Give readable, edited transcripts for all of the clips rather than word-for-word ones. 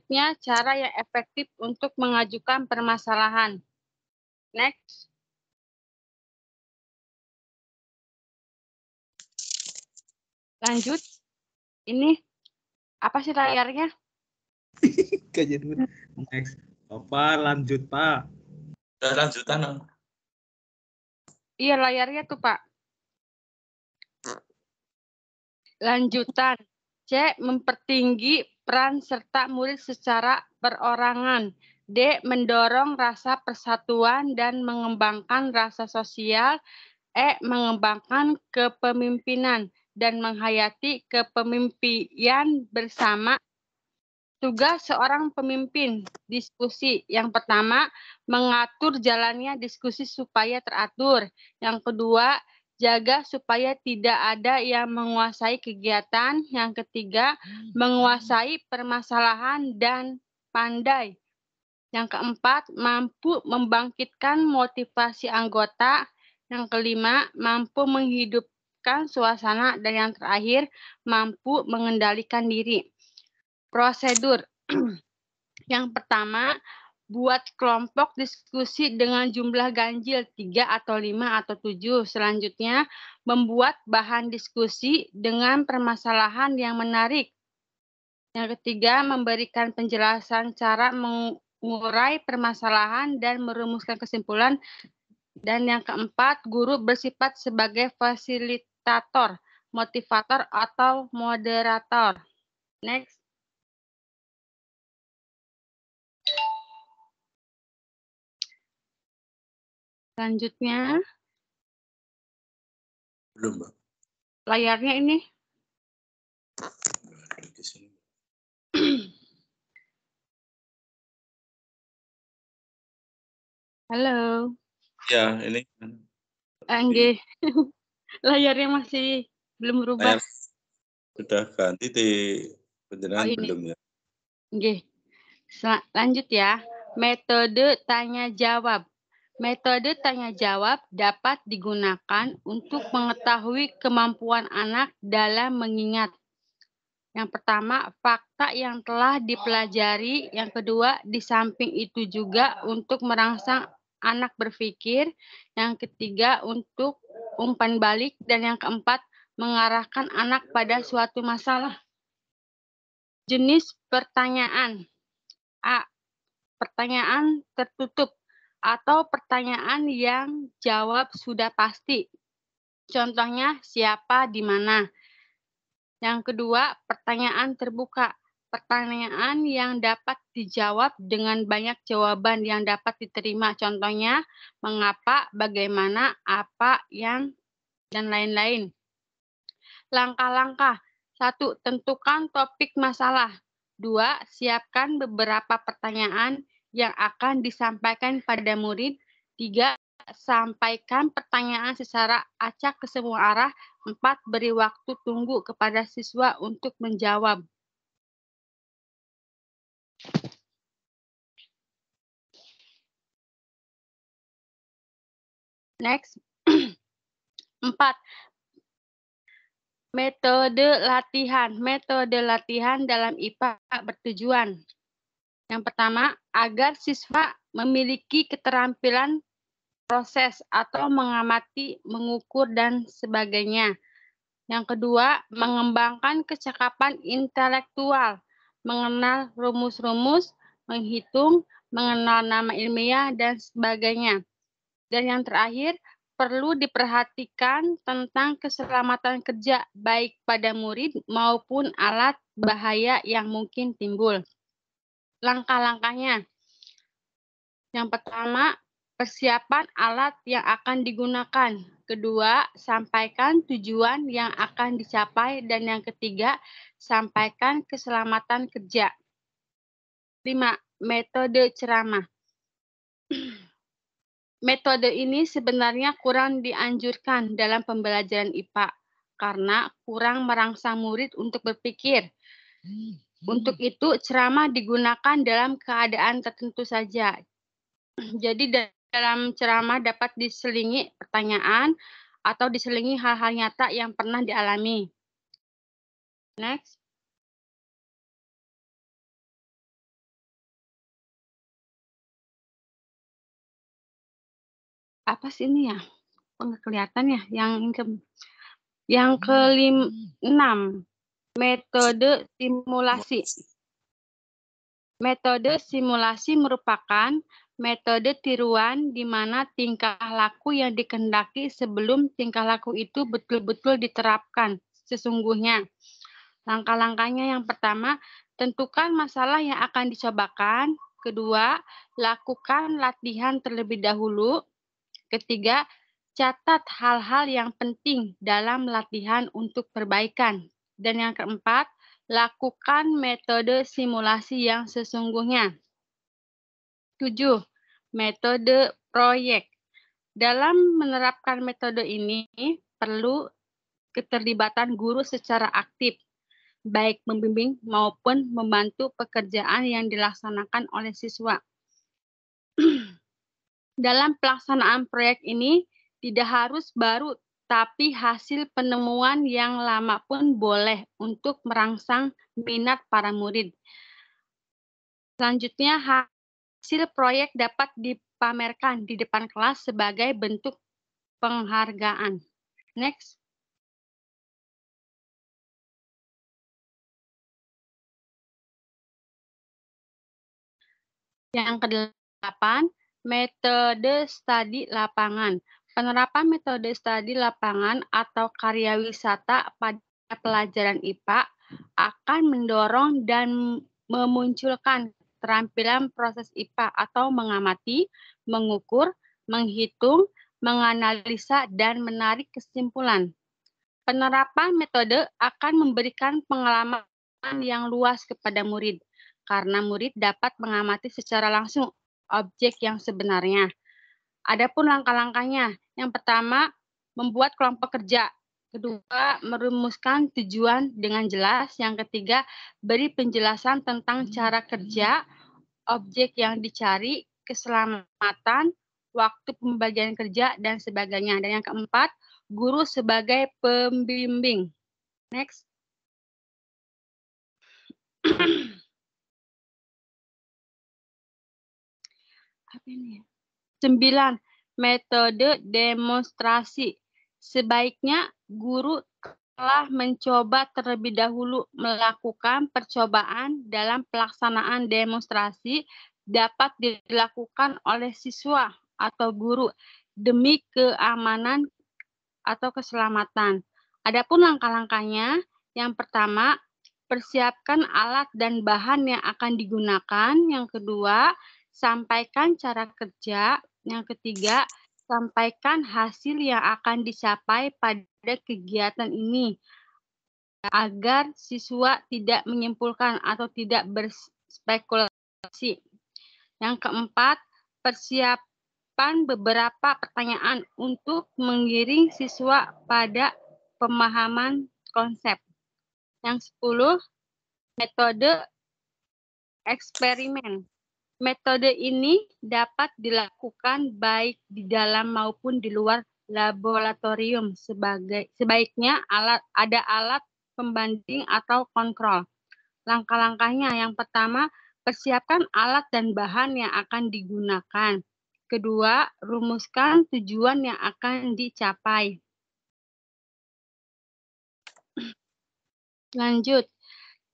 Selanjutnya, cara yang efektif untuk mengajukan permasalahan. Next. Lanjut. Ini apa sih layarnya? Kajian next. Apa lanjut, Pak? Udah lanjutan. Iya, layarnya tuh, Pak. Lanjutan. C. Mempertinggi peran serta murid secara perorangan. D. Mendorong rasa persatuan dan mengembangkan rasa sosial. E. Mengembangkan kepemimpinan dan menghayati kepemimpinan bersama. Tugas seorang pemimpin diskusi. Yang pertama, mengatur jalannya diskusi supaya teratur. Yang kedua, jaga supaya tidak ada yang menguasai kegiatan. Yang ketiga, menguasai permasalahan dan pandai. Yang keempat, mampu membangkitkan motivasi anggota. Yang kelima, mampu menghidupkan suasana. Dan yang terakhir, mampu mengendalikan diri. Prosedur. Yang pertama, buat kelompok diskusi dengan jumlah ganjil 3 atau 5 atau 7. Selanjutnya, membuat bahan diskusi dengan permasalahan yang menarik. Yang ketiga, memberikan penjelasan cara mengurai permasalahan dan merumuskan kesimpulan. Dan yang keempat, guru bersifat sebagai fasilitator, motivator, atau moderator. Next. Selanjutnya, Belum, Mbak. layarnya ini. Di sini. Halo. Ya, ini. Enggak. Layarnya masih belum berubah. Layar sudah ganti di penjelasan ini. belum ya? Enggak. Lanjut ya. Metode tanya jawab. Metode tanya jawab dapat digunakan untuk mengetahui kemampuan anak dalam mengingat. Yang pertama, fakta yang telah dipelajari. Yang kedua, di samping itu juga untuk merangsang anak berpikir. Yang ketiga, untuk umpan balik. Dan yang keempat, mengarahkan anak pada suatu masalah. Jenis pertanyaan. A. Pertanyaan tertutup atau pertanyaan yang jawab sudah pasti. Contohnya, siapa, di mana. Yang kedua, pertanyaan terbuka. Pertanyaan yang dapat dijawab dengan banyak jawaban yang dapat diterima. Contohnya, mengapa, bagaimana, apa, yang, dan lain-lain. Langkah-langkah. 1. Tentukan topik masalah. 2. Siapkan beberapa pertanyaan yang akan disampaikan pada murid. 3. Sampaikan pertanyaan secara acak ke semua arah. 4. Beri waktu tunggu kepada siswa untuk menjawab. Next. 4. Metode latihan. Metode latihan dalam IPA bertujuan. Yang pertama, agar siswa memiliki keterampilan proses atau mengamati, mengukur, dan sebagainya. Yang kedua, mengembangkan kecakapan intelektual, mengenal rumus-rumus, menghitung, mengenal nama ilmiah, dan sebagainya. Dan yang terakhir, perlu diperhatikan tentang keselamatan kerja, baik pada murid maupun alat bahaya yang mungkin timbul. Langkah-langkahnya. Yang pertama, persiapan alat yang akan digunakan. Kedua, sampaikan tujuan yang akan dicapai. Dan yang ketiga, sampaikan keselamatan kerja. 5. Metode ceramah. Metode ini sebenarnya kurang dianjurkan dalam pembelajaran IPA karena kurang merangsang murid untuk berpikir. Untuk itu, ceramah digunakan dalam keadaan tertentu saja. Jadi dalam ceramah dapat diselingi pertanyaan atau diselingi hal-hal nyata yang pernah dialami. Next. apa sih ini ya? Oh, nggak kelihatan ya. Yang ke-6, metode simulasi. Metode simulasi merupakan metode tiruan di mana tingkah laku yang dikehendaki sebelum tingkah laku itu betul-betul diterapkan sesungguhnya. Langkah-langkahnya yang pertama, tentukan masalah yang akan dicobakan. Kedua, lakukan latihan terlebih dahulu. Ketiga, catat hal-hal yang penting dalam latihan untuk perbaikan. Dan yang keempat, lakukan metode simulasi yang sesungguhnya. 7. Metode proyek. Dalam menerapkan metode ini, perlu keterlibatan guru secara aktif, baik membimbing maupun membantu pekerjaan yang dilaksanakan oleh siswa. Dalam pelaksanaan proyek ini, tidak harus baru, tapi hasil penemuan yang lama pun boleh untuk merangsang minat para murid. Selanjutnya, hasil proyek dapat dipamerkan di depan kelas sebagai bentuk penghargaan. Next. Yang ke-8, metode studi lapangan. Penerapan metode studi lapangan atau karya wisata pada pelajaran IPA akan mendorong dan memunculkan keterampilan proses IPA atau mengamati, mengukur, menghitung, menganalisa, dan menarik kesimpulan. Penerapan metode akan memberikan pengalaman yang luas kepada murid, karena murid dapat mengamati secara langsung objek yang sebenarnya. Adapun langkah-langkahnya, yang pertama, membuat kelompok kerja. Kedua, merumuskan tujuan dengan jelas. Yang ketiga, beri penjelasan tentang cara kerja, objek yang dicari, keselamatan, waktu pembagian kerja, dan sebagainya. Dan yang keempat, guru sebagai pembimbing. Next. Apa ini ya? 9. Metode demonstrasi. Sebaiknya guru telah mencoba terlebih dahulu melakukan percobaan dalam pelaksanaan demonstrasi dapat dilakukan oleh siswa atau guru demi keamanan atau keselamatan. Adapun langkah-langkahnya, yang pertama, persiapkan alat dan bahan yang akan digunakan. Yang kedua, sampaikan cara kerja. Yang ketiga, sampaikan hasil yang akan dicapai pada kegiatan ini agar siswa tidak menyimpulkan atau tidak berspekulasi. Yang keempat, persiapan beberapa pertanyaan untuk mengiring siswa pada pemahaman konsep. Yang 10, metode eksperimen. Metode ini dapat dilakukan baik di dalam maupun di luar laboratorium. Sebaiknya ada alat pembanding atau kontrol. Langkah-langkahnya, yang pertama, persiapkan alat dan bahan yang akan digunakan. Kedua, rumuskan tujuan yang akan dicapai. Lanjut.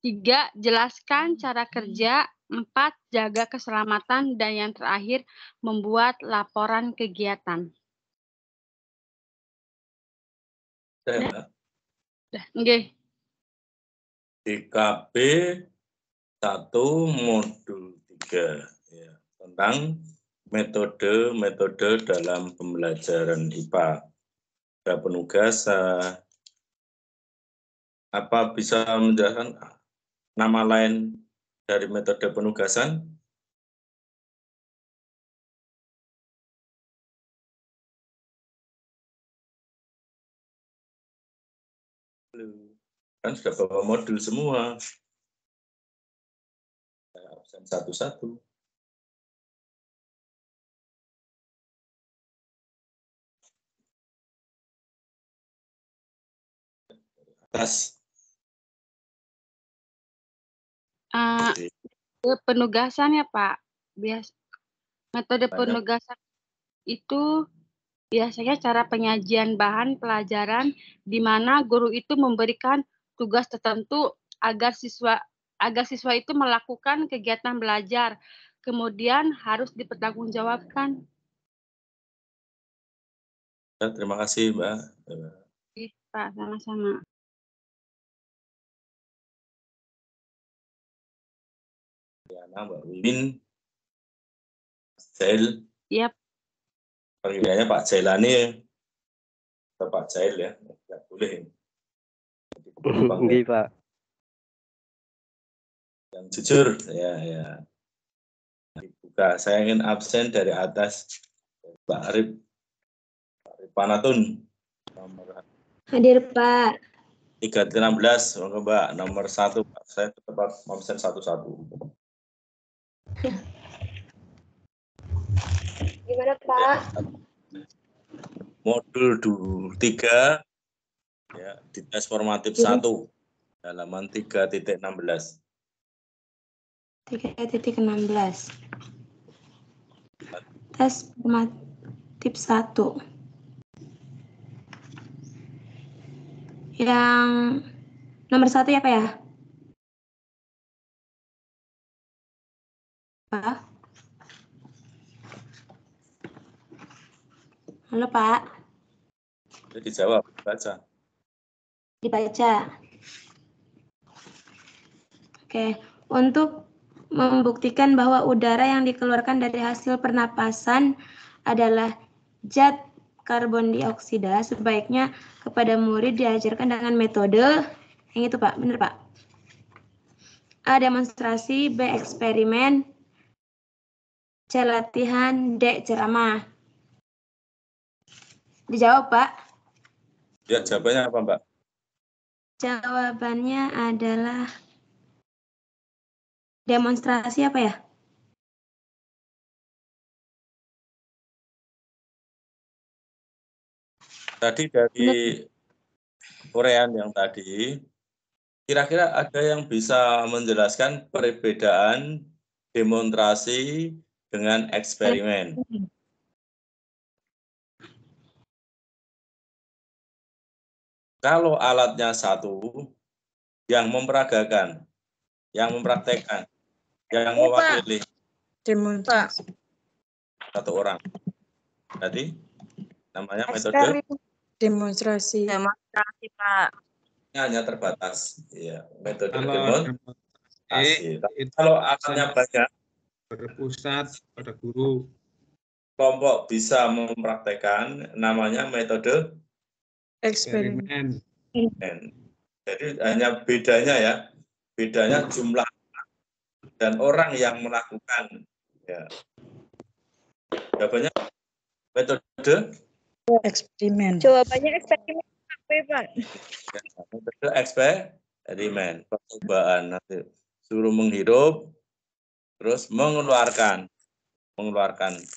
3, jelaskan cara kerja. 4, jaga keselamatan. Dan yang terakhir, membuat laporan kegiatan. Nggih. DKB 1 modul 3 ya, tentang metode-metode dalam pembelajaran IPA. Ada penugasan. Apa bisa menjelaskan nama lain dari metode penugasan? Kan sudah bawa modul semua. Saya absen satu-satu. Atas. Penugasan ya Pak. Metode Banyak. penugasan itu Biasanya cara penyajian bahan pelajaran di mana guru itu memberikan tugas tertentu agar siswa itu melakukan kegiatan belajar, kemudian harus dipertanggungjawabkan. Ya, terima kasih, Mbak. Pak, sama-sama. Mbak Wiwin, Jail. Yap. Panggilannya Pak Jailani atau Pak Jail ya, nggak boleh. Nggih, Pak. Yang jujur, ya. Dibuka. Saya ingin absen dari atas. Pak Arif Panatun. Nomor Hadir, Pak. 316, monggo Mbak. Nomor 1, Pak. Saya tetap absen 1-1. Gimana, Pak? Modul 3 ya, di tes formatif 1 halaman 3.16. 3.16. Tes formatif 1. Yang nomor 1 ya, Pak ya? Pak? Halo, Pak. Jadi dijawab, baca. Dibaca. Oke, untuk membuktikan bahwa udara yang dikeluarkan dari hasil pernapasan adalah zat karbon dioksida, sebaiknya kepada murid diajarkan dengan metode yang itu, Pak. Benar, Pak? A. Demonstrasi. B. Eksperimen. C. Latihan. D. Ceramah. Dijawab, Pak. Ya, jawabannya apa, Mbak? Jawabannya adalah demonstrasi apa ya? Tadi dari uraian yang tadi, kira-kira ada yang bisa menjelaskan perbedaan demonstrasi dengan eksperimen? Kalau alatnya satu, yang memperagakan, yang mempraktekkan, yang mewakili Demonstrasi. satu orang. Tadi namanya metode Demonstrasi. Demonstrasi, Pak. hanya terbatas. Ya, metode Kalau demonstrasi. itu Kalau alatnya banyak, berpusat pada guru. kelompok bisa mempraktekkan, namanya metode Eksperimen. Eksperimen. Jadi hanya bedanya jumlah dan orang yang melakukan. Ya. Jawabannya metode Eksperimen. Jawabannya eksperimen apa, Pak? ya, metode eksperimen, percobaan. Nanti suruh menghirup, terus mengeluarkan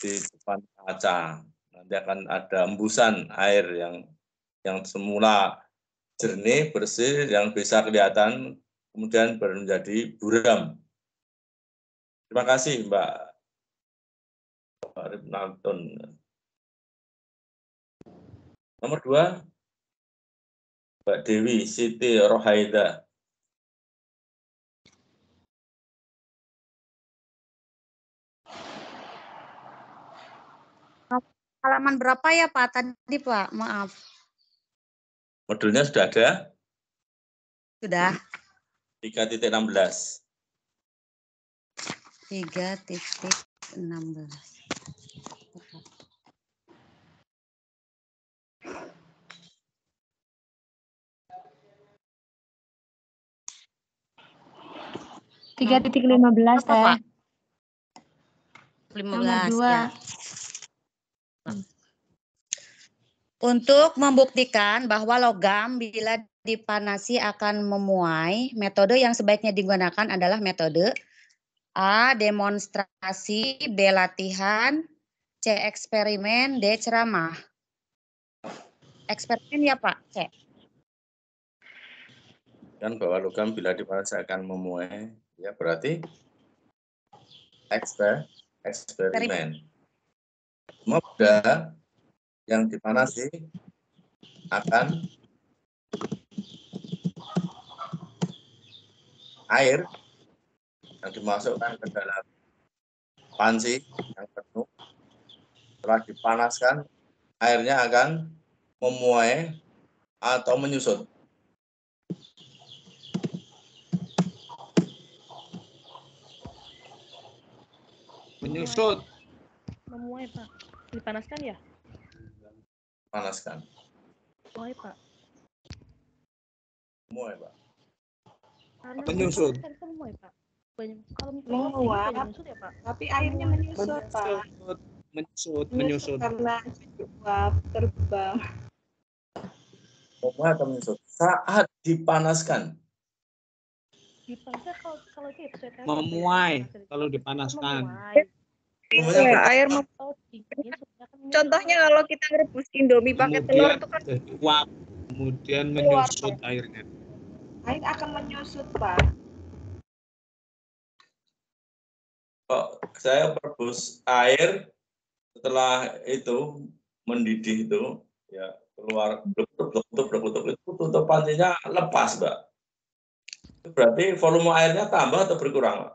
di depan kaca. Nanti akan ada embusan air yang semula jernih, bersih, yang bisa kelihatan, kemudian menjadi buram. Terima kasih, Mbak Arif Nantun. Nomor 2, Mbak Dewi Siti Rohaida. Halaman berapa ya, Pak? Tadi, Pak. Maaf. Modulnya sudah ada? Sudah. 3.16. 3.16. Tiga titik 15 Apa, Pak? 15 15 ya. Untuk membuktikan bahwa logam bila dipanasi akan memuai, metode yang sebaiknya digunakan adalah metode A. Demonstrasi. B. Latihan. C. Eksperimen. D. Ceramah. Eksperimen ya, Pak? C. Kan bahwa logam bila dipanasi akan memuai, ya berarti eksperimen. Semua sudah yang dipanasi akan air yang dimasukkan ke dalam panci yang penuh. Setelah dipanaskan, airnya akan memuai atau menyusut. Menyusut. Memuai, Pak. Dipanaskan ya? Panaskan. Memuai, Pak. Memuai, Pak. Karena Menyusut. kan itu memuai, Pak. Kalau Menguap. menyusut ya, Pak. Tapi airnya menyusut, Pak. Menyusut. Karena uap terbang. Memuai atau menyusut? Saat dipanaskan. Dipanaskan kalau itu ya sesuai Memuai kalau dipanaskan. Memuai Air Contohnya kalau kita rebus Indomie pakai telur itu kan jadi uap, kemudian menyusut airnya. air akan menyusut, Pak. Kok saya merebus air, setelah itu mendidih itu, ya keluar berkutuk itu tutup pancinya lepas, Mbak. Itu berarti volume airnya tambah atau berkurang, Pak?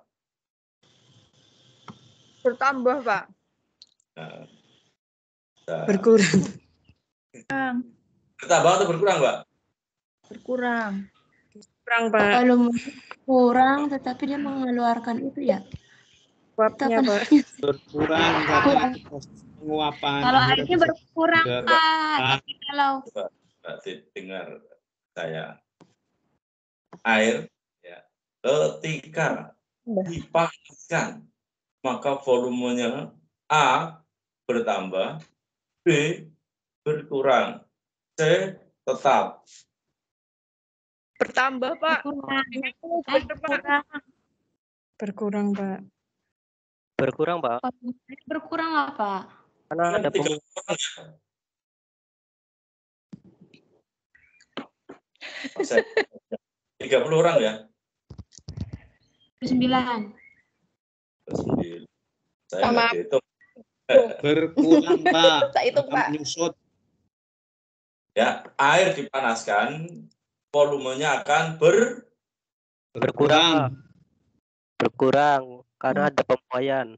Bertambah, Pak. Nah, Berkurang. bertambah atau berkurang, Mbak? Berkurang. Kurang, Pak. Kalau kurang, tetapi dia mengeluarkan itu ya. Uapnya, Pak. Berkurang karena penguapan. Kalau airnya berkurang, Biar- Pak. Tapi kalau Berarti dengar saya. Air, ya, ketika dipanaskan, maka volumenya A bertambah, B berkurang, C tetap. bertambah, Pak. Berkurang, Pak. Berkurang, Pak. Berkurang lah, Pak. Karena ada 30 orang ya? 9. Saya nggak dihitung. Berkurang, Pak. Itu, Akan Pak. menyusut. Ya, air dipanaskan, volumenya akan berkurang. Berkurang karena ada pemuaian.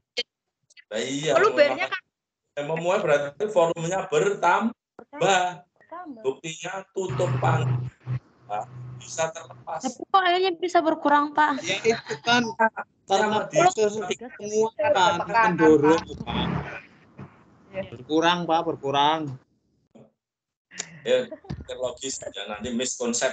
Nah, iya, Melubernya kan yang memuai berarti volumenya bertambah. Buktinya tutup panci bisa terlepas. tapi kok airnya bisa berkurang, Pak? Ya itu kan karena Sama dia. proses penguapan mendorong, Pak. Berkurang, Pak, berkurang. Ya, logis ya, nanti miskonsep.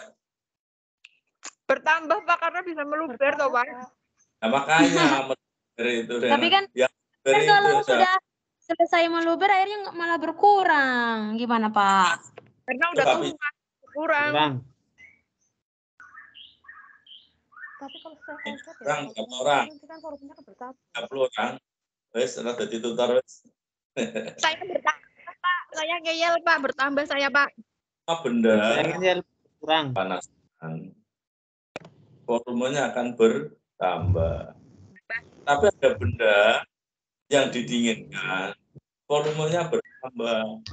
Bertambah, Pak, karena bisa meluber, toh, Pak. Nah, makanya meluber itu. Tapi kan ya, Kan itu kalau sudah selesai meluber, airnya malah berkurang. Gimana, Pak? Karena udah Tapi- tumpah, berkurang. Kurang. Tapi kalau secara konsep ya, Orang, kalau berapa orang? itu kan volumenya kan bertambah. 30 orang. Wes, setelah jadi tutor wes. Saya bertambah, Pak. Saya ngeyel, Pak. Bertambah saya, Pak. Apa benda Sayangnya kurang. panaskan, volumenya akan bertambah. Tapi ada benda yang didinginkan, volumenya bertambah.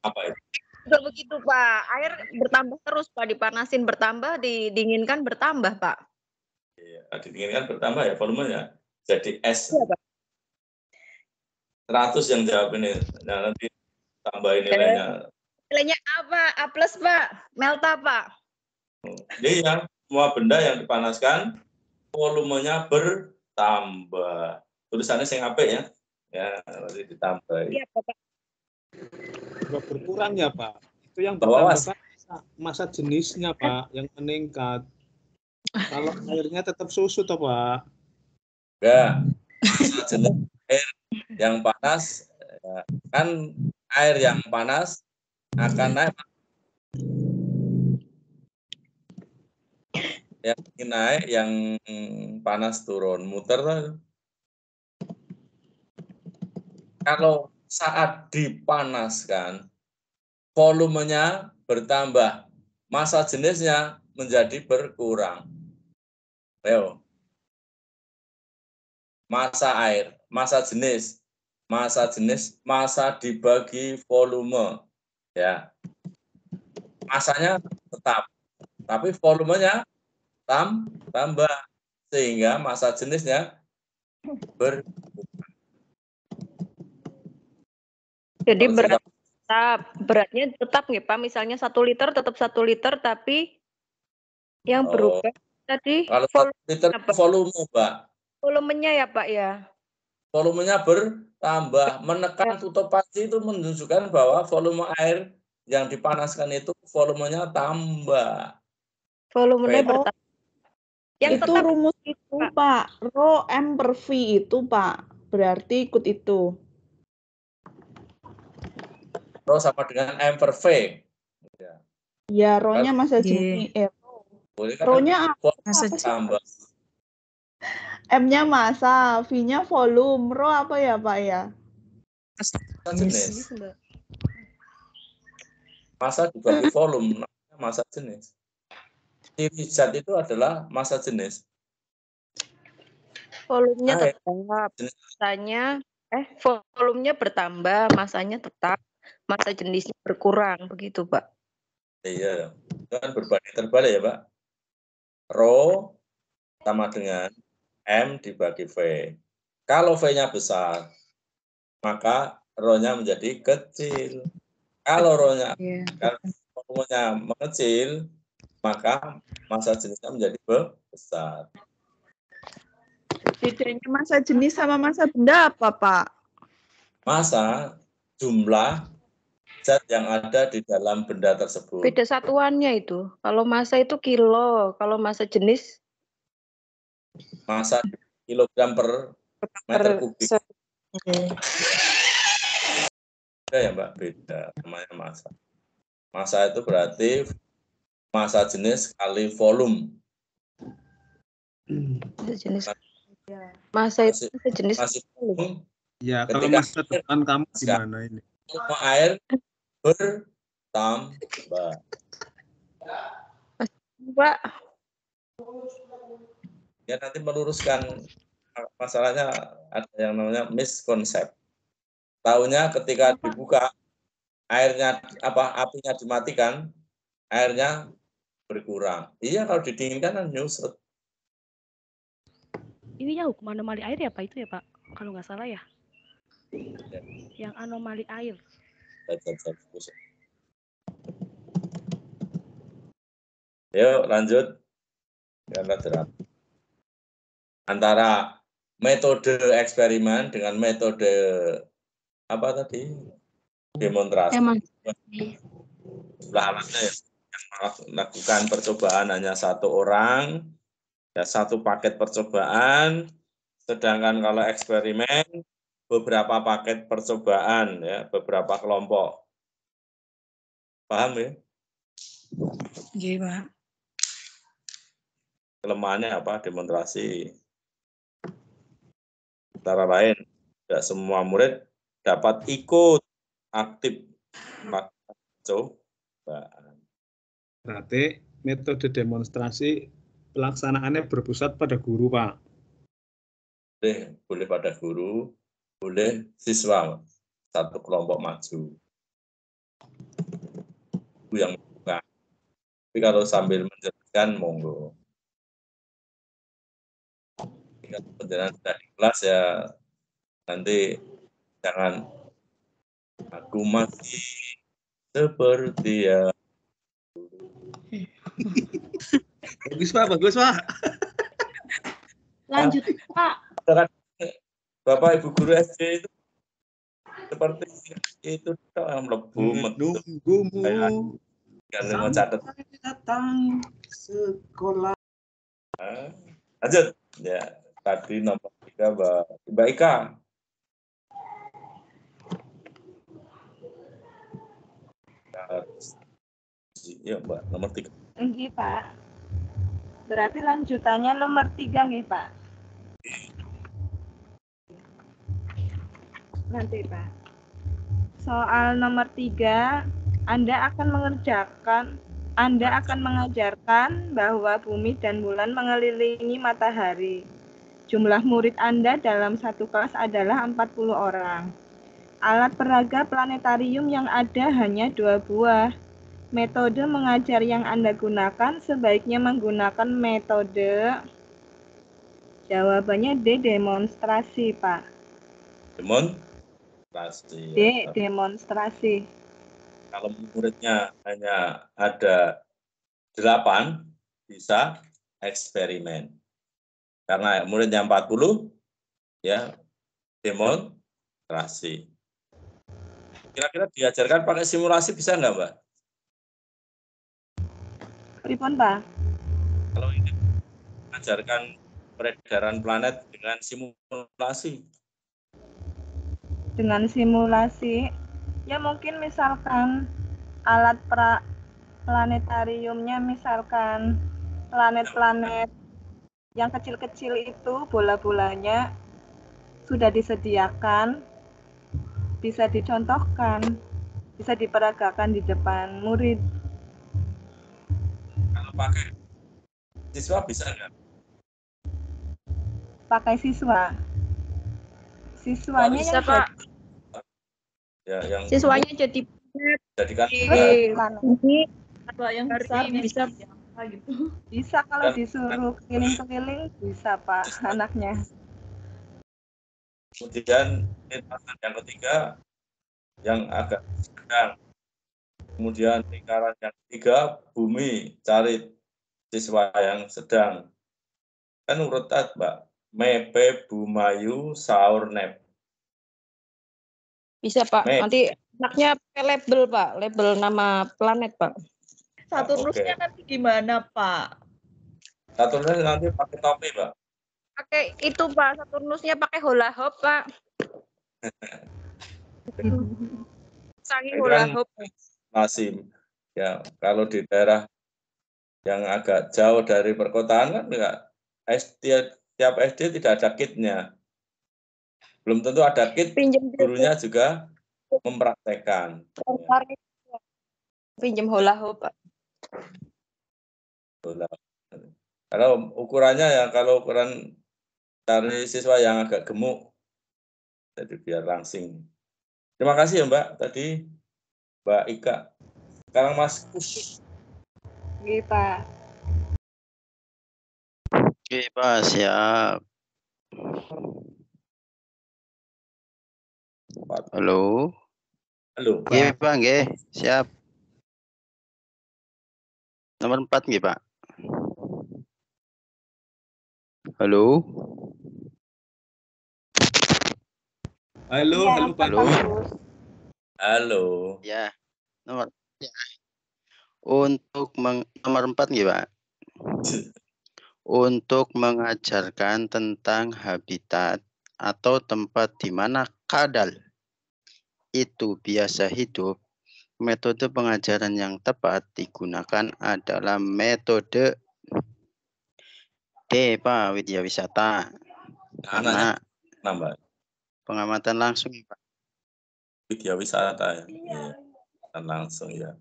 Apa itu? Udah begitu, Pak. Air bertambah terus, Pak. Dipanasin bertambah, didinginkan bertambah, Pak. Ya, didinginkan bertambah ya volumenya. Jadi S. Iya, Pak. 100 yang jawab ini. Nah, nanti tambahin nilainya. Nilainya apa? A+, Pak. Melta, Pak. Jadi yang semua benda yang dipanaskan, volumenya bertambah. Tulisannya sing apik ya. Ya, nanti ditambah. Iya, Pak. Sudah berkurang ya, Pak. Itu yang Bawa, bertambah kan masa jenisnya, Pak, yang meningkat. Kalau airnya tetap susu toh, Pak. Ya, masa jenis air yang panas, ya, kan air yang panas akan naik. Yang ingin naik, yang panas turun, muter. Kalau saat dipanaskan, volumenya bertambah, massa jenisnya menjadi berkurang. Ayo. Massa air, massa jenis, massa dibagi volume. Ya. Masanya tetap, tapi volumenya tambah sehingga massa jenisnya Jadi berkurang. beratnya tetap nggih Pak, misalnya 1 liter tetap 1 liter, tapi yang berubah tadi Kalau 1 liter volume, Mbak. Volumenya ya Pak ya? Volumenya bertambah. Menekan tutup panci itu menunjukkan bahwa volume air yang dipanaskan itu volumenya tambah. Volumenya bertambah. Yang Itu tetap rumus itu Pak, Rho M per V itu Pak, berarti ikut itu. Rho sama dengan M per V. Ya, Rho-nya massa jenis. Rho-nya massa tambah. M-nya massa, V-nya volume, Rho apa ya Pak ya? Massa jenis. Massa dibagi volume, namanya massa jenis. Ciri zat itu adalah massa jenis. Volumenya tetap, volumenya bertambah, masanya tetap, massa jenisnya berkurang, begitu Pak. Iya, itu kan berbanding terbalik ya Pak. Rho sama dengan M dibagi V. Kalau V-nya besar, maka Rho-nya menjadi kecil. Kalau Rho-nya volumenya mengecil, maka massa jenisnya menjadi besar. Bedanya massa jenis sama massa benda apa Pak? Massa jumlah zat yang ada di dalam benda tersebut. Beda satuannya itu. Kalau massa itu kilo, kalau massa jenis massa kilogram per meter kubik. Beda ya Mbak, beda namanya massa. Massa itu berarti massa jenis kali volume. Massa itu jenis volume. Ya, kalau masa depan kamu gimana ini? Volume air bertambah. Pak. Ya nanti meluruskan masalahnya, ada yang namanya miskonsep. Taunya ketika dibuka airnya apinya dimatikan, airnya berkurang. Iya, kalau didinginkan kan nyusut. Ini ya hukum anomali air ya Pak itu ya Pak? Kalau nggak salah ya. Yang anomali air. Yuk lanjut. Antara metode eksperimen dengan metode apa tadi? Demonstrasi. Jumlah alatnya yang melakukan percobaan hanya 1 orang, ya 1 paket percobaan. Sedangkan kalau eksperimen beberapa paket percobaan, ya beberapa kelompok. Paham ya? Iya Pak. Kelemahannya apa? Demonstrasi. Antara lain, tidak semua murid dapat ikut aktif percobaan. Berarti metode demonstrasi pelaksanaannya berpusat pada guru, Pak. Boleh pada guru, boleh siswa, 1 kelompok maju. Itu yang bukan. Tapi kalau sambil menjelaskan, monggo. Jika penjelasan sudah di kelas ya, nanti jangan aku masih seperti ya. Bagus Pak, bagus Pak. Lanjut Pak. Bapak Ibu guru SD itu seperti itu yang melebu nunggumu sampai datang sekolah. Lanjut ya, tadi nomor 3 Mbak Ika. Ya Mbak, nomor 3. Nggih Pak. Berarti lanjutannya nomor 3 nggih Pak. Nanti Pak. Soal nomor 3, Anda akan mengajarkan bahwa bumi dan bulan mengelilingi matahari. Jumlah murid Anda dalam 1 kelas adalah 40 orang. Alat peraga planetarium yang ada hanya 2 buah. Metode mengajar yang Anda gunakan sebaiknya menggunakan metode. Jawabannya D, demonstrasi, Pak. Demonstrasi. D, demonstrasi. Kalau muridnya hanya ada 8, bisa eksperimen. Karena muridnya 40, ya demonstrasi. Kira-kira diajarkan pakai simulasi bisa nggak, Mbak? Pripun, Pak? Kalau ini mengajarkan peredaran planet dengan simulasi. Dengan simulasi, ya mungkin misalkan alat planetariumnya misalkan planet-planet yang kecil-kecil itu bola-bolanya sudah disediakan, bisa dicontohkan, bisa diperagakan di depan murid. Kalau pakai siswa bisa nggak? Pakai siswa. Siswanya Bisa, yang Pak. Ya, yang Siswanya jadi jadikan ini Pak yang besar bisa gitu. Bisa kalau disuruh keliling-keliling bisa, Pak, anaknya. Kemudian lintasan yang ketiga yang agak sedang. Kemudian lingkaran yang ketiga bumi, cari siswa yang sedang. Kan urutan, Mbak. Mepe, Bumayu, Saur, Nep. Bisa, Pak. Nanti anaknya pakai label, Pak. Label nama planet, Pak. Saturnusnya nanti gimana, Pak? Saturnus nanti pakai topi, Pak. Pakai itu, Pak. Saturnusnya pakai hula hoop, Pak. Sangi hula hoop. Masih ya, kalau di daerah yang agak jauh dari perkotaan kan enggak, tiap SD tidak ada kitnya. Belum tentu ada kit, gurunya juga mempraktekkan. Pinjam hula hoop, Pak. Kalau ukurannya ya, kalau ukuran dari siswa yang agak gemuk, jadi biar langsing. Terima kasih ya Mbak, tadi Mbak Ika. Sekarang Mas Kus. Oke, Pak. Oke, Pak, siap. Halo. Halo. Oke, Pak, nggih, siap. Nomor 4 nggih, Pak. Halo. Halo, Ya, halo Pak. Halo. Halo. Ya, nomor ya. Untuk nomor 4 nggih, Pak. Untuk mengajarkan tentang habitat atau tempat di mana kadal itu biasa hidup, metode pengajaran yang tepat digunakan adalah metode D, Pak, Widya Wisata. Karena nambah pengamatan langsung, Pak. Widya Wisata ya. Iya. Langsung ya.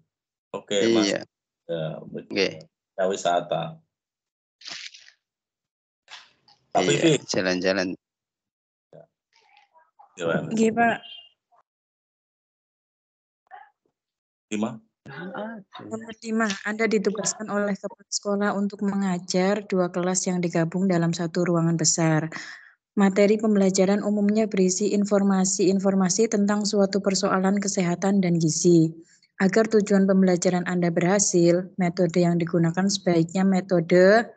Oke, Mas. Iya. Ya, Widya Wisata. Iya, jalan-jalan. Oke, Pak. 5. Nomor 5, Anda ditugaskan oleh kepala sekolah untuk mengajar 2 kelas yang digabung dalam satu ruangan besar. Materi pembelajaran umumnya berisi informasi-informasi tentang suatu persoalan kesehatan dan gizi. Agar tujuan pembelajaran Anda berhasil, metode yang digunakan sebaiknya metode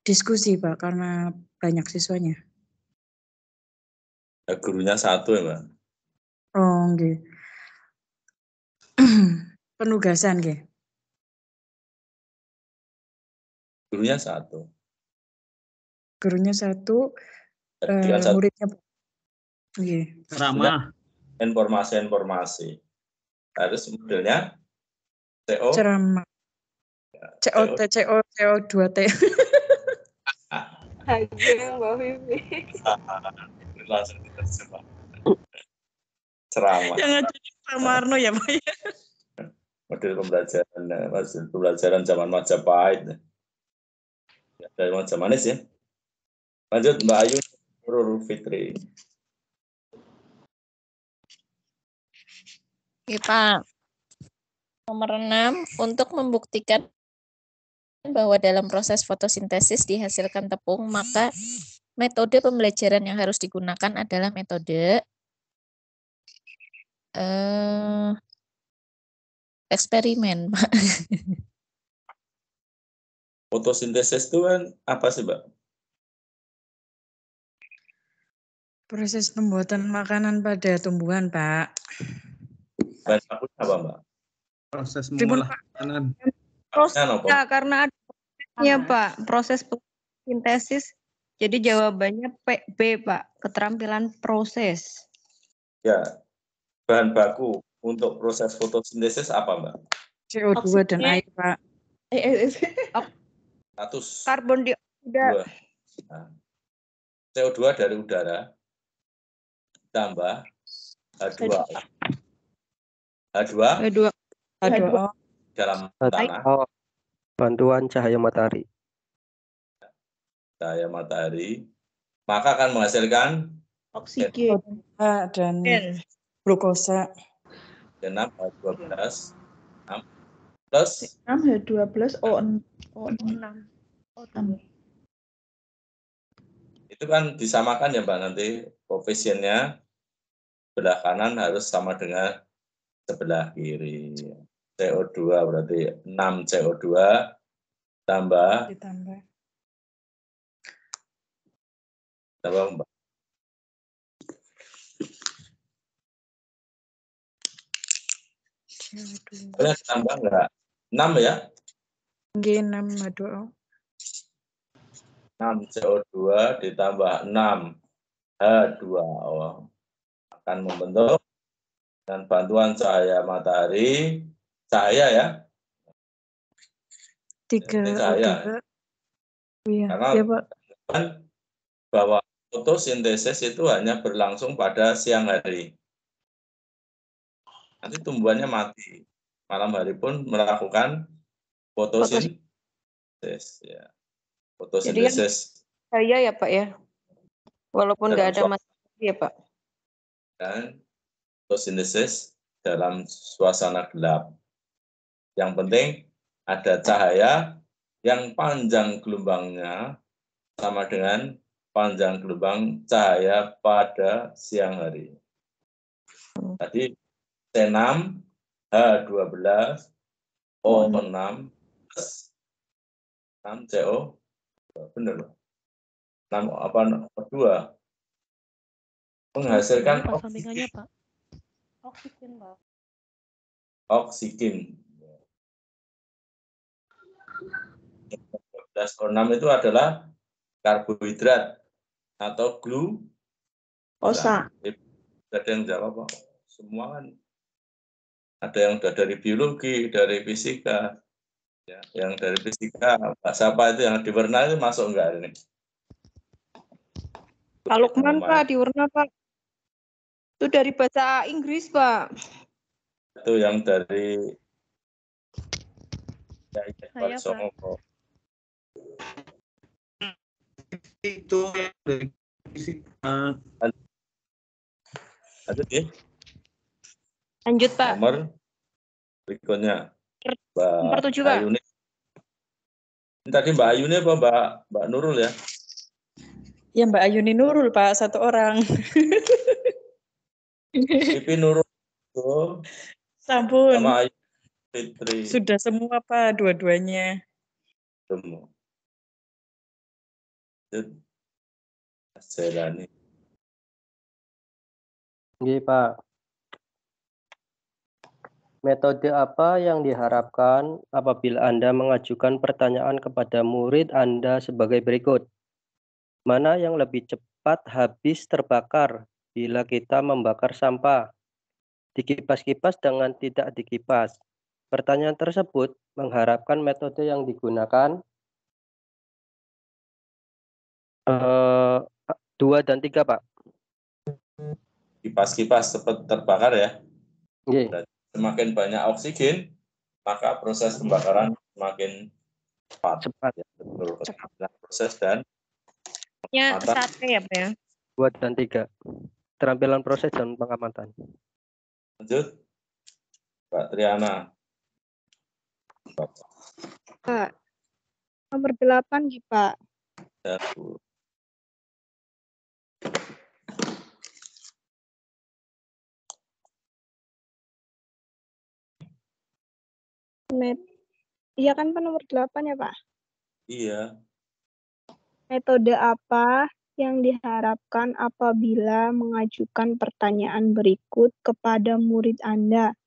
diskusi, Pak, karena banyak siswanya. Ya, gurunya 1 ya, Mbak. Oh, nggih. Penugasan, nggih. Gurunya 1. Gurunya 1, Satu. muridnya nggih. Ceramah. Informasi-informasi. Harus modelnya CO. Ceramah. CO2T. Hajar, Mbak Vivi. Langsung diterjemah. Ceramah. Yang ada di Pak Marno ya, Pak ya. Model pembelajaran zaman Majapahit. Ya, dari zaman manis ya. Lanjut Mbak Ayu Nurul Fitri. Pak. Nomor 6, untuk membuktikan bahwa dalam proses fotosintesis dihasilkan tepung, maka metode pembelajaran yang harus digunakan adalah metode eksperimen, Pak. Fotosintesis itu kan apa sih, Mbak? Proses pembuatan makanan pada tumbuhan, Pak. Bahan bakunya apa, Mbak? Proses Pripun, mengolah makanan. Proses Apa? ya, karena ada prosesnya, Pak. Proses sintesis. Jadi jawabannya B, Pak. Keterampilan proses. Ya, bahan baku untuk proses fotosintesis apa, Mbak? CO2 dan air, Pak. Status Karbon dioksida. Nah, CO2 dari udara tambah H2O. H2O dalam tanah. Bantuan cahaya matahari. Cahaya matahari, maka akan menghasilkan oksigen dan glukosa. Dan 6 H12 6 plus 6 H12 O6. itu kan disamakan ya, Mbak, nanti koefisiennya sebelah kanan harus sama dengan sebelah kiri. CO2 berarti 6 CO2 tambah Mbak. Boleh tambah enggak? 6 ya? Nggih, 6 H2O. 6 CO2 ditambah 6 H2O akan membentuk dengan bantuan cahaya matahari, cahaya ya. 3 cahaya. Iya, Karena ya, Pak. Bahwa fotosintesis itu hanya berlangsung pada siang hari. Nanti tumbuhannya mati. Malam hari pun melakukan fotosintesis. Ya. Fotosintesis. Jadi ya, Pak ya. Walaupun nggak ada matahari ya, Pak. Dan fotosintesis dalam suasana gelap. Yang penting ada cahaya yang panjang gelombangnya sama dengan panjang gelombang cahaya pada siang hari. Tadi C6 H12 O6 plus 6 CO. Benar loh. 6 apa 2 menghasilkan sampingannya, Pak. Oksigen, Pak. Oksigen. 12O6 itu adalah karbohidrat atau glukosa. Ada yang jawab, Pak. Semua kan ada yang udah dari biologi, dari fisika. Ya, yang dari fisika, Pak siapa itu yang diwarna itu masuk enggak ini? Pak Lukman, Pak, diwarna, Pak. Itu dari bahasa Inggris, Pak. Itu yang dari Saya, Pak. Itu dari fisika. Lanjut, Pak. Nomor berikutnya. Nomor 7, Pak. Ayuni. Ini tadi Mbak Ayuni apa Mbak Nurul ya? Ya, Mbak Ayuni Nurul, Pak, satu orang. Pipi Nurul itu Sampun. sama Ayu Fitri. Sudah semua, Pak, dua-duanya. Semua. Jailani. Nggih, Pak. Metode apa yang diharapkan apabila Anda mengajukan pertanyaan kepada murid Anda sebagai berikut? Mana yang lebih cepat habis terbakar bila kita membakar sampah? Dikipas-kipas dengan tidak dikipas. Pertanyaan tersebut mengharapkan metode yang digunakan 2 dan 3, Pak. Kipas-kipas cepat terbakar ya. Nggih. Semakin banyak oksigen, maka proses pembakaran semakin cepat. Ya, betul. Proses dan sate ya, Pak ya. 2 dan 3. Keterampilan proses dan pengamatan. Lanjut. Mbak Triana. Pak, nomor 8 gitu, Pak. Ya, Bu. Iya kan Pak, nomor 8 ya Pak? Iya. Metode apa yang diharapkan apabila mengajukan pertanyaan berikut kepada murid Anda?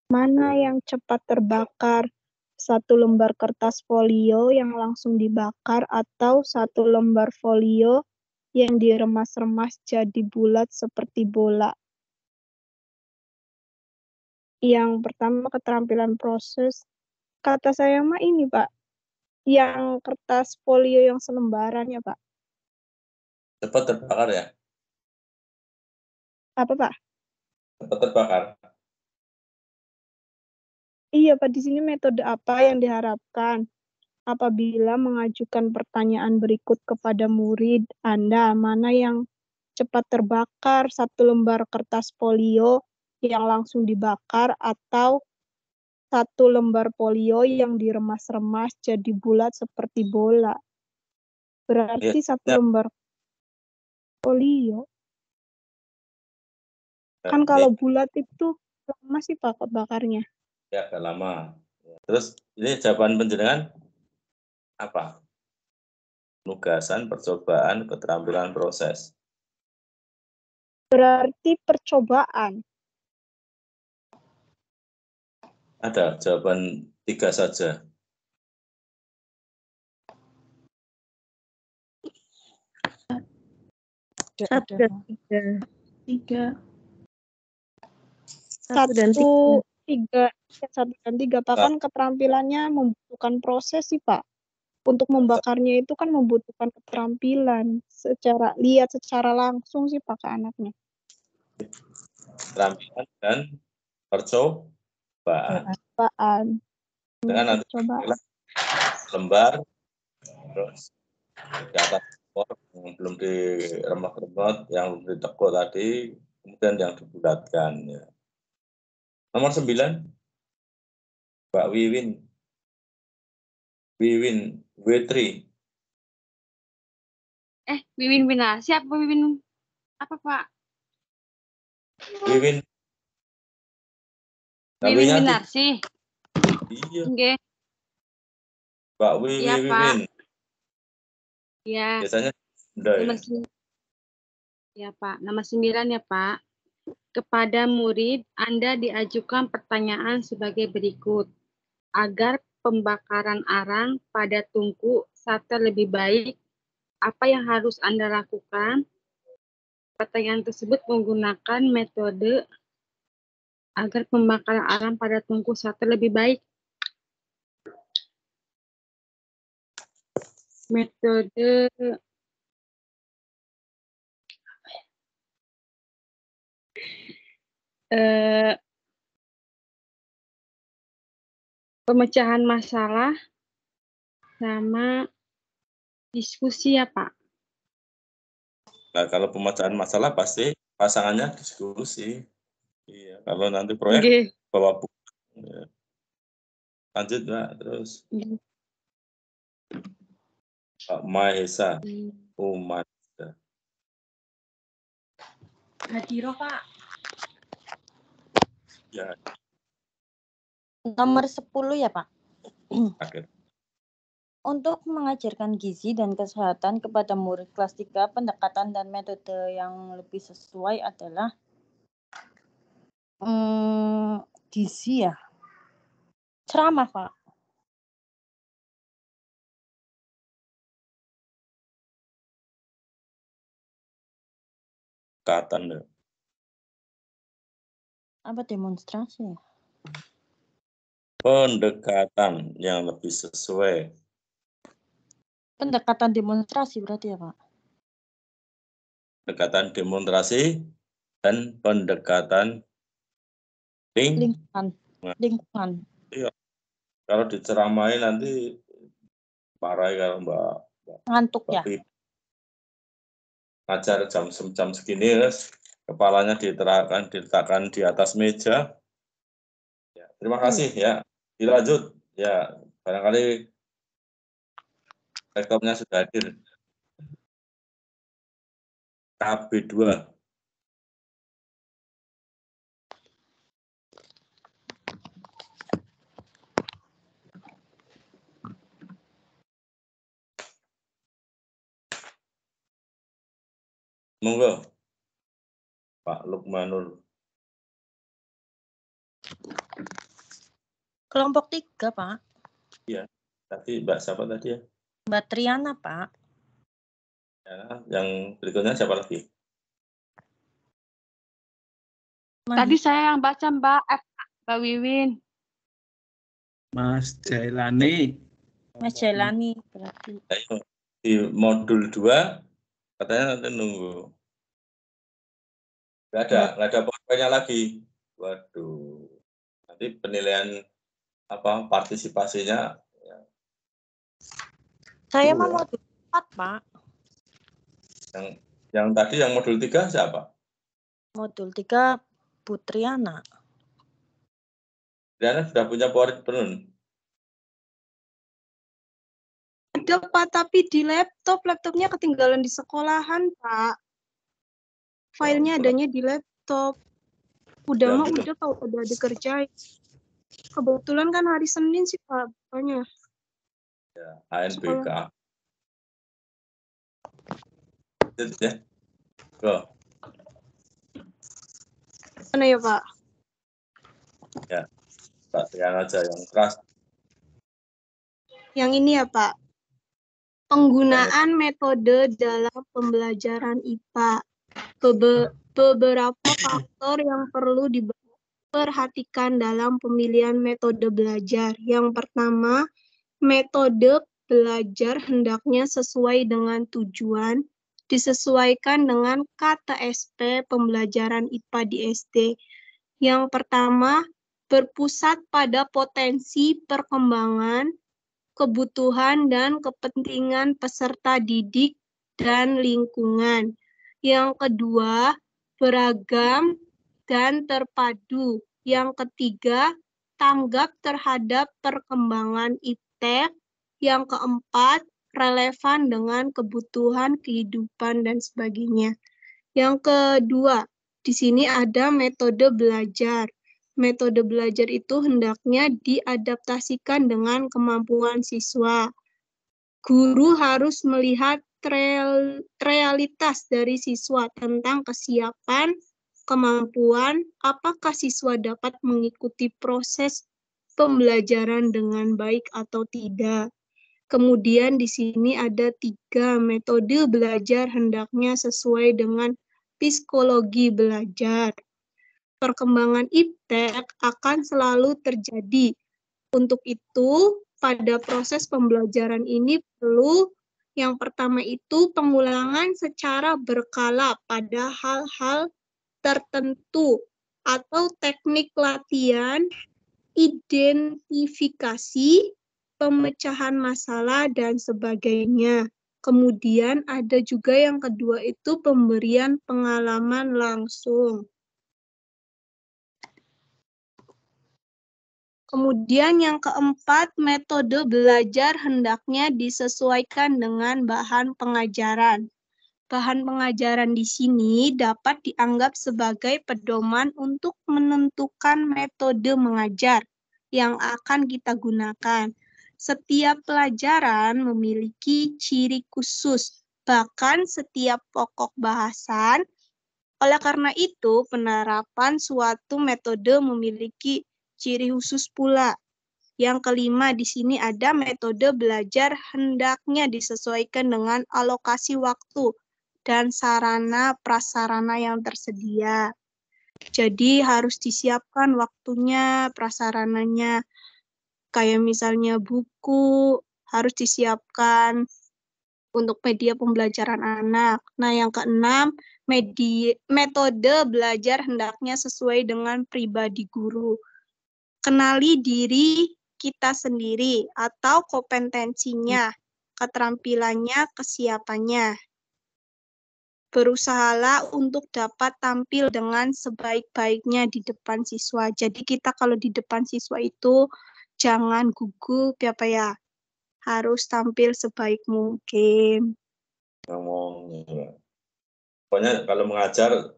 Mana yang cepat terbakar? 1 lembar kertas folio yang langsung dibakar atau 1 lembar folio yang diremas-remas jadi bulat seperti bola? Yang pertama keterampilan proses. Kata saya mah ini Pak, yang kertas folio yang selembaran ya Pak. Cepat terbakar ya? Apa Pak? Cepat terbakar. Iya Pak, di sini metode apa yang diharapkan apabila mengajukan pertanyaan berikut kepada murid Anda? Mana yang cepat terbakar? 1 lembar kertas folio yang langsung dibakar atau 1 lembar folio yang diremas-remas jadi bulat seperti bola? Berarti 1 lembar folio. Kan kalau bulat itu lama sih Pak bakarnya. Ya, agak lama. Terus ini jawaban penjenengan apa? Penugasan, percobaan, keterampilan proses. Berarti percobaan. Ada jawaban 3 saja. Satu dan tiga. Satu dan tiga. Satu dan tiga. Pak, kan keterampilannya membutuhkan proses sih Pak. Untuk membakarnya itu kan membutuhkan keterampilan. Lihat secara langsung sih Pak ke anaknya. Keterampilan dan percobaan. Dengan nanti lembar, terus di atas yang belum diremas-remas, yang belum ditekuk tadi, kemudian yang dibulatkan. Ya. Nomor 9, Mbak Wiwin, W3. Wiwin Winarsi apa Wiwin apa Pak? Wiwin. Wiwin Winarsi. Iya. Nggih. Mbak Wiwin. Iya. Biasanya nomor ya Pak, nomor 9 ya Pak. Kepada murid, Anda diajukan pertanyaan sebagai berikut. Agar pembakaran arang pada tungku starter lebih baik, apa yang harus Anda lakukan? Pertanyaan tersebut menggunakan metode agar pembakaran arang pada tungku starter lebih baik. Metode pemecahan masalah sama diskusi ya Pak. Nah, kalau pemecahan masalah pasti pasangannya diskusi. Iya, kalau nanti proyek bawa buku. Ya. Lanjut Mbak, terus. Pak Mahesa, Umada. Hadiro Pak. Ya. Nomor 10 ya Pak. Akhir. Untuk mengajarkan gizi dan kesehatan kepada murid kelas 3, pendekatan dan metode yang lebih sesuai adalah gizi ya. Ceramah, Pak. Pendekatan. Apa demonstrasi ya? Pendekatan yang lebih sesuai. Pendekatan demonstrasi berarti ya Pak? Pendekatan demonstrasi dan pendekatan lingkungan. Iya. Kalau diceramain nanti marah kalau Mbak. Ngantuk ya? Ngajar jam segini, kepalanya diletakkan di atas meja. Ya, Terima kasih ya. Dilanjut ya, barangkali rektornya sudah hadir. KB2. Monggo, Pak Lukmanul. Kelompok 3, Pak. Iya, tadi Mbak siapa tadi ya? Mbak Triana, Pak. Ya, yang berikutnya siapa lagi? Tadi saya yang baca Mbak Wiwin. Mas Jailani. Mas Jailani berarti. Ayo, di modul 2 katanya nanti nunggu. Nggak ada poin-poinnya lagi. Waduh. Nanti penilaian partisipasinya. Ya. Saya mau modul 4, Pak. Yang tadi yang modul 3 siapa? Modul 3 Putriana. Putriana sudah punya PowerPoint belum? Ada Pak, tapi di laptopnya ketinggalan di sekolahan Pak. Filenya adanya di laptop. Udah mah udah kalau udah dikerjain. Kebetulan kan hari Senin sih Pak, banyak. Ya, ANBK. Itu ya. Go. Mana ya Pak? Ya, Pak Triana aja yang keras. Yang ini ya Pak. Penggunaan metode dalam pembelajaran IPA. Beberapa faktor yang perlu diperhatikan dalam pemilihan metode belajar. Yang pertama, metode belajar hendaknya sesuai dengan tujuan, disesuaikan dengan KTSP pembelajaran IPA di SD. Yang pertama, berpusat pada potensi perkembangan, kebutuhan dan kepentingan peserta didik dan lingkungan. Yang kedua, beragam dan terpadu. Yang ketiga, tanggap terhadap perkembangan iptek. Yang keempat, relevan dengan kebutuhan kehidupan dan sebagainya. Yang kedua, di sini ada metode belajar. Metode belajar itu hendaknya diadaptasikan dengan kemampuan siswa. Guru harus melihat realitas dari siswa tentang kesiapan, kemampuan, apakah siswa dapat mengikuti proses pembelajaran dengan baik atau tidak. Kemudian di sini ada 3 metode belajar hendaknya sesuai dengan psikologi belajar. Perkembangan iptek akan selalu terjadi. Untuk itu, pada proses pembelajaran ini perlu yang pertama itu pengulangan secara berkala pada hal-hal tertentu atau teknik latihan, identifikasi, pemecahan masalah, dan sebagainya. Kemudian ada juga yang kedua itu pemberian pengalaman langsung. Kemudian yang keempat, metode belajar hendaknya disesuaikan dengan bahan pengajaran. Bahan pengajaran di sini dapat dianggap sebagai pedoman untuk menentukan metode mengajar yang akan kita gunakan. Setiap pelajaran memiliki ciri khusus, bahkan setiap pokok bahasan. Oleh karena itu, penerapan suatu metode memiliki ciri khusus pula. Yang kelima di sini ada metode belajar hendaknya disesuaikan dengan alokasi waktu dan sarana prasarana yang tersedia. Jadi harus disiapkan waktunya, prasarananya. Kayak misalnya buku harus disiapkan untuk media pembelajaran anak. Nah, yang keenam, metode belajar hendaknya sesuai dengan pribadi guru. Kenali diri kita sendiri atau kompetensinya, keterampilannya, kesiapannya. berusahalah untuk dapat tampil dengan sebaik-baiknya di depan siswa. Jadi kita kalau di depan siswa itu jangan gugup ya Pak ya. Harus tampil sebaik mungkin. Ngomong. Pokoknya kalau mengajar,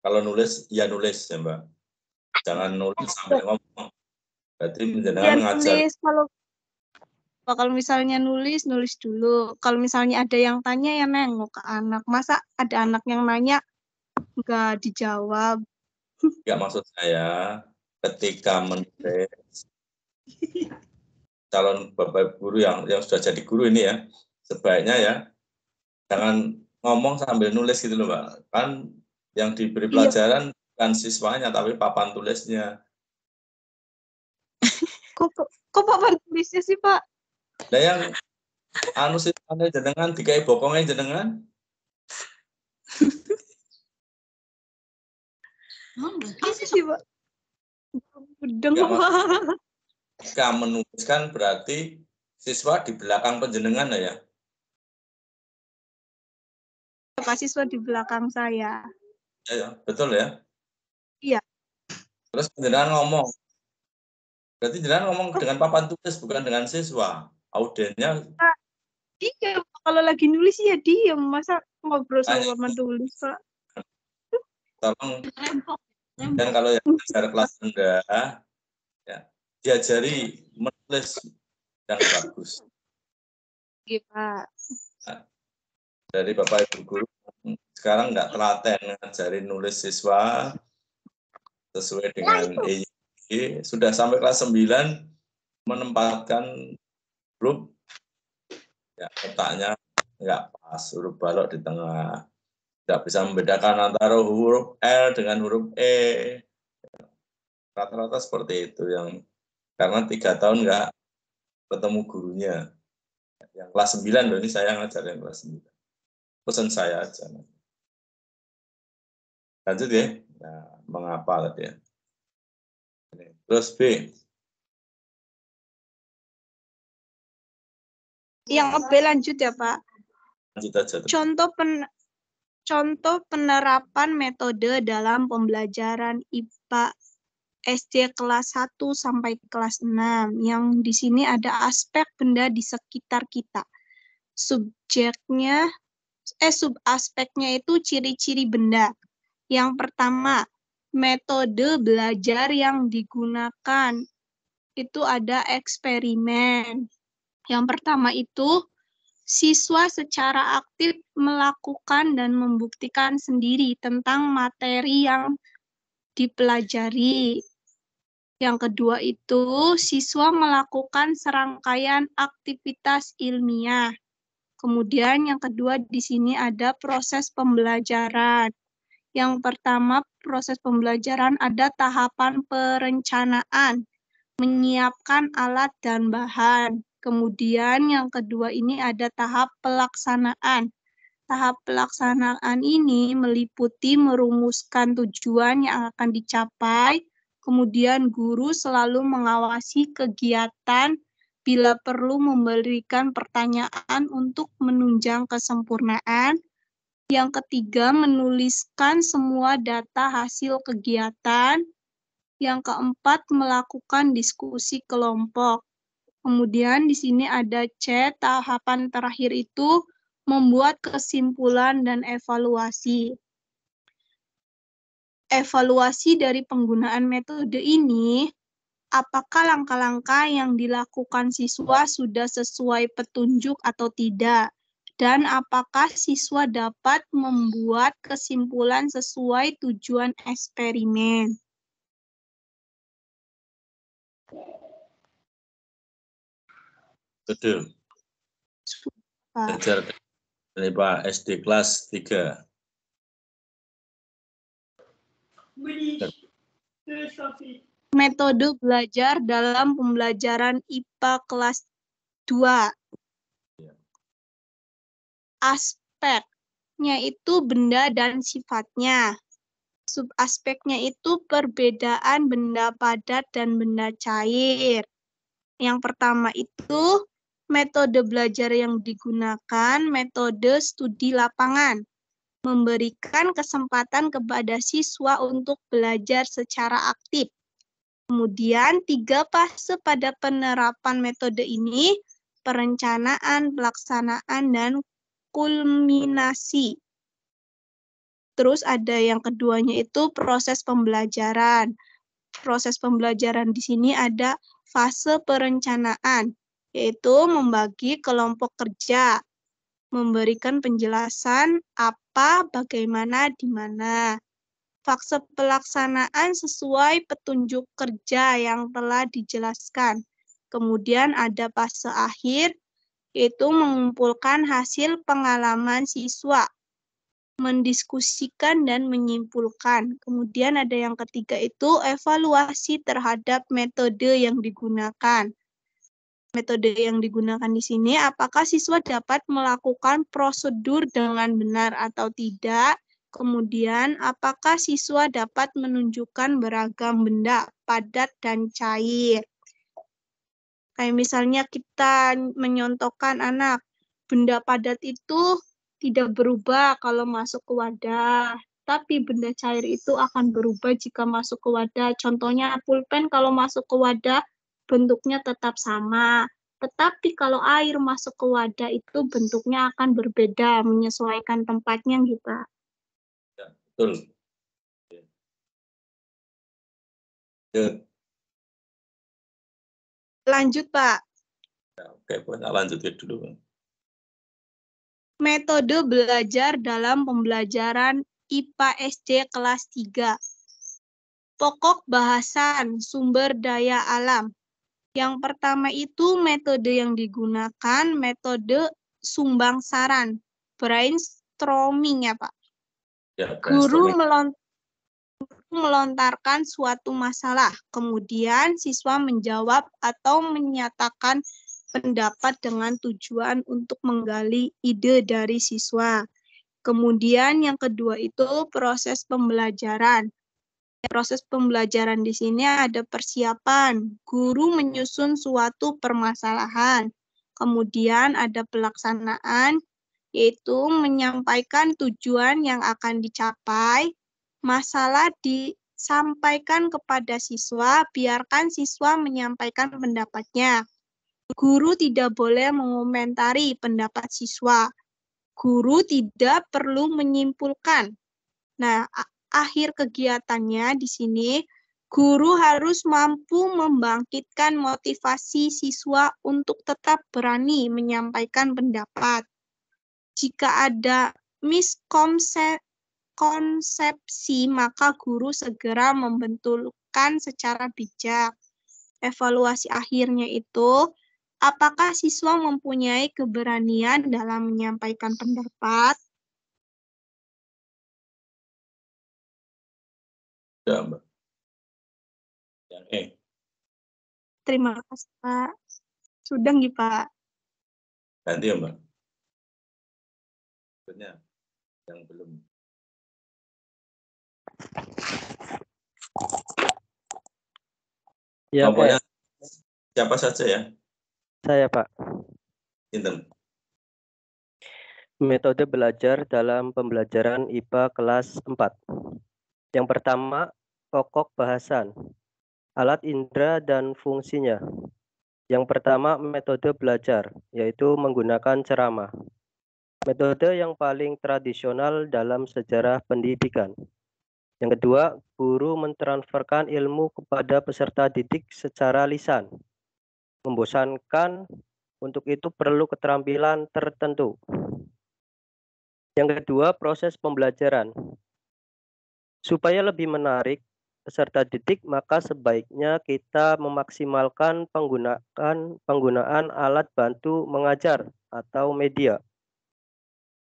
kalau nulis, ya nulis ya Mbak. Jangan nulis sampai ngomong. Berarti menjenengan Ya mengajar. nulis, kalau misalnya nulis dulu. Kalau misalnya ada yang tanya ya nengok ke anak. Masa ada anak yang nanya nggak dijawab? Ya maksud saya, ketika menulis, calon bapak guru yang sudah jadi guru ini ya, sebaiknya ya jangan ngomong sambil nulis gitu loh Mbak. Kan yang diberi pelajaran bukan siswanya tapi papan tulisnya. Kok papan tulisnya sih Pak? Nah yang anu siswanya jenengan dikai bokongnya jenengan. Apa sih Pak? Udeng Ya, Pak. Ketika menuliskan berarti siswa di belakang penjenengan ya? Pak siswa di belakang saya. Ya, betul ya? Iya. Terus penjenengan ngomong. Berarti jenengan ngomong dengan papan tulis bukan dengan siswa. Audiennya. Iya, kalau lagi nulis ya diem. Masa ngobrol sama papan tulis Pak? Tolong. Dan kalau yang belajar kelas rendah, ya, diajari menulis yang bagus. Iya Pak. Nah, dari Bapak Ibu Guru, sekarang nggak telaten ngajarin nulis siswa sesuai dengan EYG. Sudah sampai kelas 9 menempatkan huruf, ya letaknya nggak pas, huruf balok di tengah. Tidak bisa membedakan antara huruf L dengan huruf E. Rata-rata seperti itu yang karena 3 tahun nggak ketemu gurunya. Yang kelas 9 loh, ini saya ngajar yang kelas 9. Pesan saya aja. Lanjut ya. Nah, mengapa tadi ya? Terus B. Yang B lanjut ya Pak. Lanjut aja. Contoh penerapan metode dalam pembelajaran IPA SD kelas 1 sampai kelas 6. Yang di sini ada aspek benda di sekitar kita. Subaspeknya itu ciri-ciri benda. Yang pertama, metode belajar yang digunakan. Itu ada eksperimen. Yang pertama itu, siswa secara aktif melakukan dan membuktikan sendiri tentang materi yang dipelajari. Yang kedua itu, siswa melakukan serangkaian aktivitas ilmiah. Kemudian yang kedua di sini ada proses pembelajaran. Yang pertama, proses pembelajaran ada tahapan perencanaan, menyiapkan alat dan bahan. Kemudian yang kedua ini ada tahap pelaksanaan. Tahap pelaksanaan ini meliputi merumuskan tujuan yang akan dicapai, kemudian guru selalu mengawasi kegiatan bila perlu memberikan pertanyaan untuk menunjang kesempurnaan. Yang ketiga, menuliskan semua data hasil kegiatan. Yang keempat, melakukan diskusi kelompok. Kemudian di sini ada C, tahapan terakhir itu membuat kesimpulan dan evaluasi. Evaluasi dari penggunaan metode ini, apakah langkah-langkah yang dilakukan siswa sudah sesuai petunjuk atau tidak? Dan apakah siswa dapat membuat kesimpulan sesuai tujuan eksperimen? Betul. Belajar dari Pak SD kelas 3. Metode belajar dalam pembelajaran IPA kelas 2. Aspeknya itu benda dan sifatnya. Subaspeknya itu perbedaan benda padat dan benda cair. Yang pertama itu metode belajar yang digunakan, metode studi lapangan. memberikan kesempatan kepada siswa untuk belajar secara aktif. Kemudian 3 fase pada penerapan metode ini, perencanaan, pelaksanaan, dan kulminasi. Terus ada yang keduanya itu proses pembelajaran. Proses pembelajaran di sini ada fase perencanaan, yaitu membagi kelompok kerja, memberikan penjelasan apa, bagaimana, di mana. Fase pelaksanaan sesuai petunjuk kerja yang telah dijelaskan. Kemudian ada fase akhir, yaitu mengumpulkan hasil pengalaman siswa, mendiskusikan dan menyimpulkan. Kemudian ada yang ketiga itu evaluasi terhadap metode yang digunakan. Metode yang digunakan di sini, apakah siswa dapat melakukan prosedur dengan benar atau tidak? Kemudian, apakah siswa dapat menunjukkan beragam benda padat dan cair? Kayak misalnya kita menyontohkan anak, benda padat itu tidak berubah kalau masuk ke wadah, tapi benda cair itu akan berubah jika masuk ke wadah. Contohnya pulpen kalau masuk ke wadah, bentuknya tetap sama. Tetapi kalau air masuk ke wadah itu bentuknya akan berbeda, menyesuaikan tempatnya gitu. Ya, betul. Ya. Lanjut, Pak. Ya, oke, pokoknya lanjutin dulu. Metode belajar dalam pembelajaran IPA SD kelas 3. Pokok bahasan sumber daya alam. Yang pertama itu metode yang digunakan, metode sumbang saran, brainstorming ya Pak. Ya, Guru melontarkan suatu masalah, kemudian siswa menjawab atau menyatakan pendapat dengan tujuan untuk menggali ide dari siswa. Kemudian yang kedua itu proses pembelajaran. Proses pembelajaran di sini ada persiapan. Guru menyusun suatu permasalahan. Kemudian ada pelaksanaan, yaitu menyampaikan tujuan yang akan dicapai. Masalah disampaikan kepada siswa, biarkan siswa menyampaikan pendapatnya. Guru tidak boleh mengomentari pendapat siswa. Guru tidak perlu menyimpulkan. Nah, akhir kegiatannya di sini, guru harus mampu membangkitkan motivasi siswa untuk tetap berani menyampaikan pendapat. Jika ada miskonsepsi, maka guru segera membetulkan secara bijak. Evaluasi akhirnya itu, apakah siswa mempunyai keberanian dalam menyampaikan pendapat? Ya, Mbak. Yang E. Terima kasih, Pak. Sudah nggih, Pak? Ganti ya, Mbak. Berikutnya, yang belum. Ya, Kelompoknya siapa saja ya? Saya, Pak. Inten. Metode belajar dalam pembelajaran IPA kelas 4. Yang pertama, pokok bahasan, alat indera dan fungsinya. Yang pertama, metode belajar, yaitu menggunakan ceramah. Metode yang paling tradisional dalam sejarah pendidikan. Yang kedua, guru mentransferkan ilmu kepada peserta didik secara lisan. Membosankan, untuk itu perlu keterampilan tertentu. Yang kedua, proses pembelajaran. Supaya lebih menarik peserta didik, maka sebaiknya kita memaksimalkan penggunaan alat bantu mengajar atau media.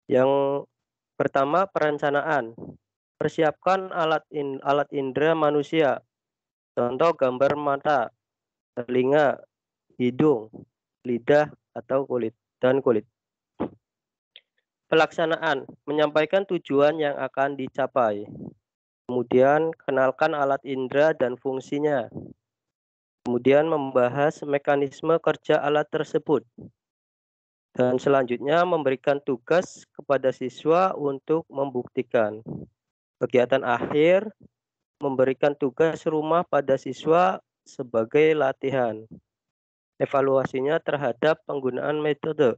Yang pertama, perencanaan. Persiapkan alat indera manusia. Contoh gambar mata, telinga, hidung, lidah, atau kulit. Pelaksanaan, menyampaikan tujuan yang akan dicapai. Kemudian, kenalkan alat indera dan fungsinya. Kemudian, membahas mekanisme kerja alat tersebut. Dan selanjutnya memberikan tugas kepada siswa untuk membuktikan. Kegiatan akhir memberikan tugas rumah pada siswa sebagai latihan. Evaluasinya terhadap penggunaan metode.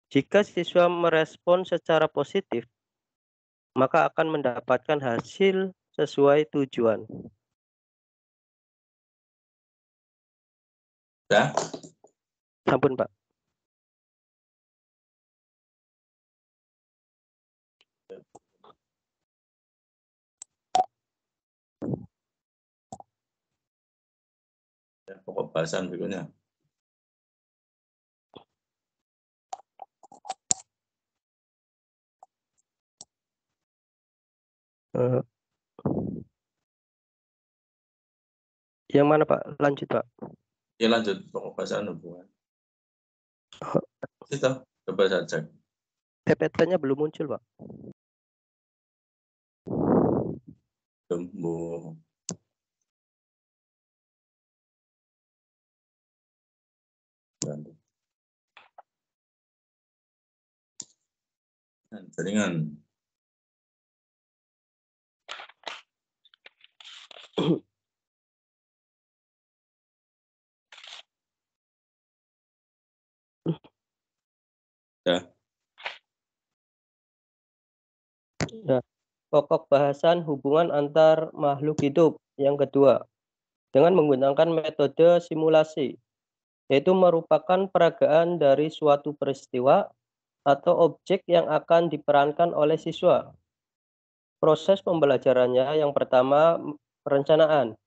Jika siswa merespon secara positif, maka akan mendapatkan hasil sesuai tujuan. Ya. Sampun, Pak. Ya, pokok bahasan berikutnya. Yang mana, Pak? Lanjut, Pak. Ya, lanjut pokok bahasan hubungan. Itu coba saya cek. PPT-nya belum muncul, Pak. Belum. Jaringan. Ya. Ya. Pokok bahasan hubungan antar makhluk hidup. Yang kedua, dengan menggunakan metode simulasi, yaitu merupakan peragaan dari suatu peristiwa atau objek yang akan diperankan oleh siswa. Proses pembelajarannya yang pertama, perencanaan.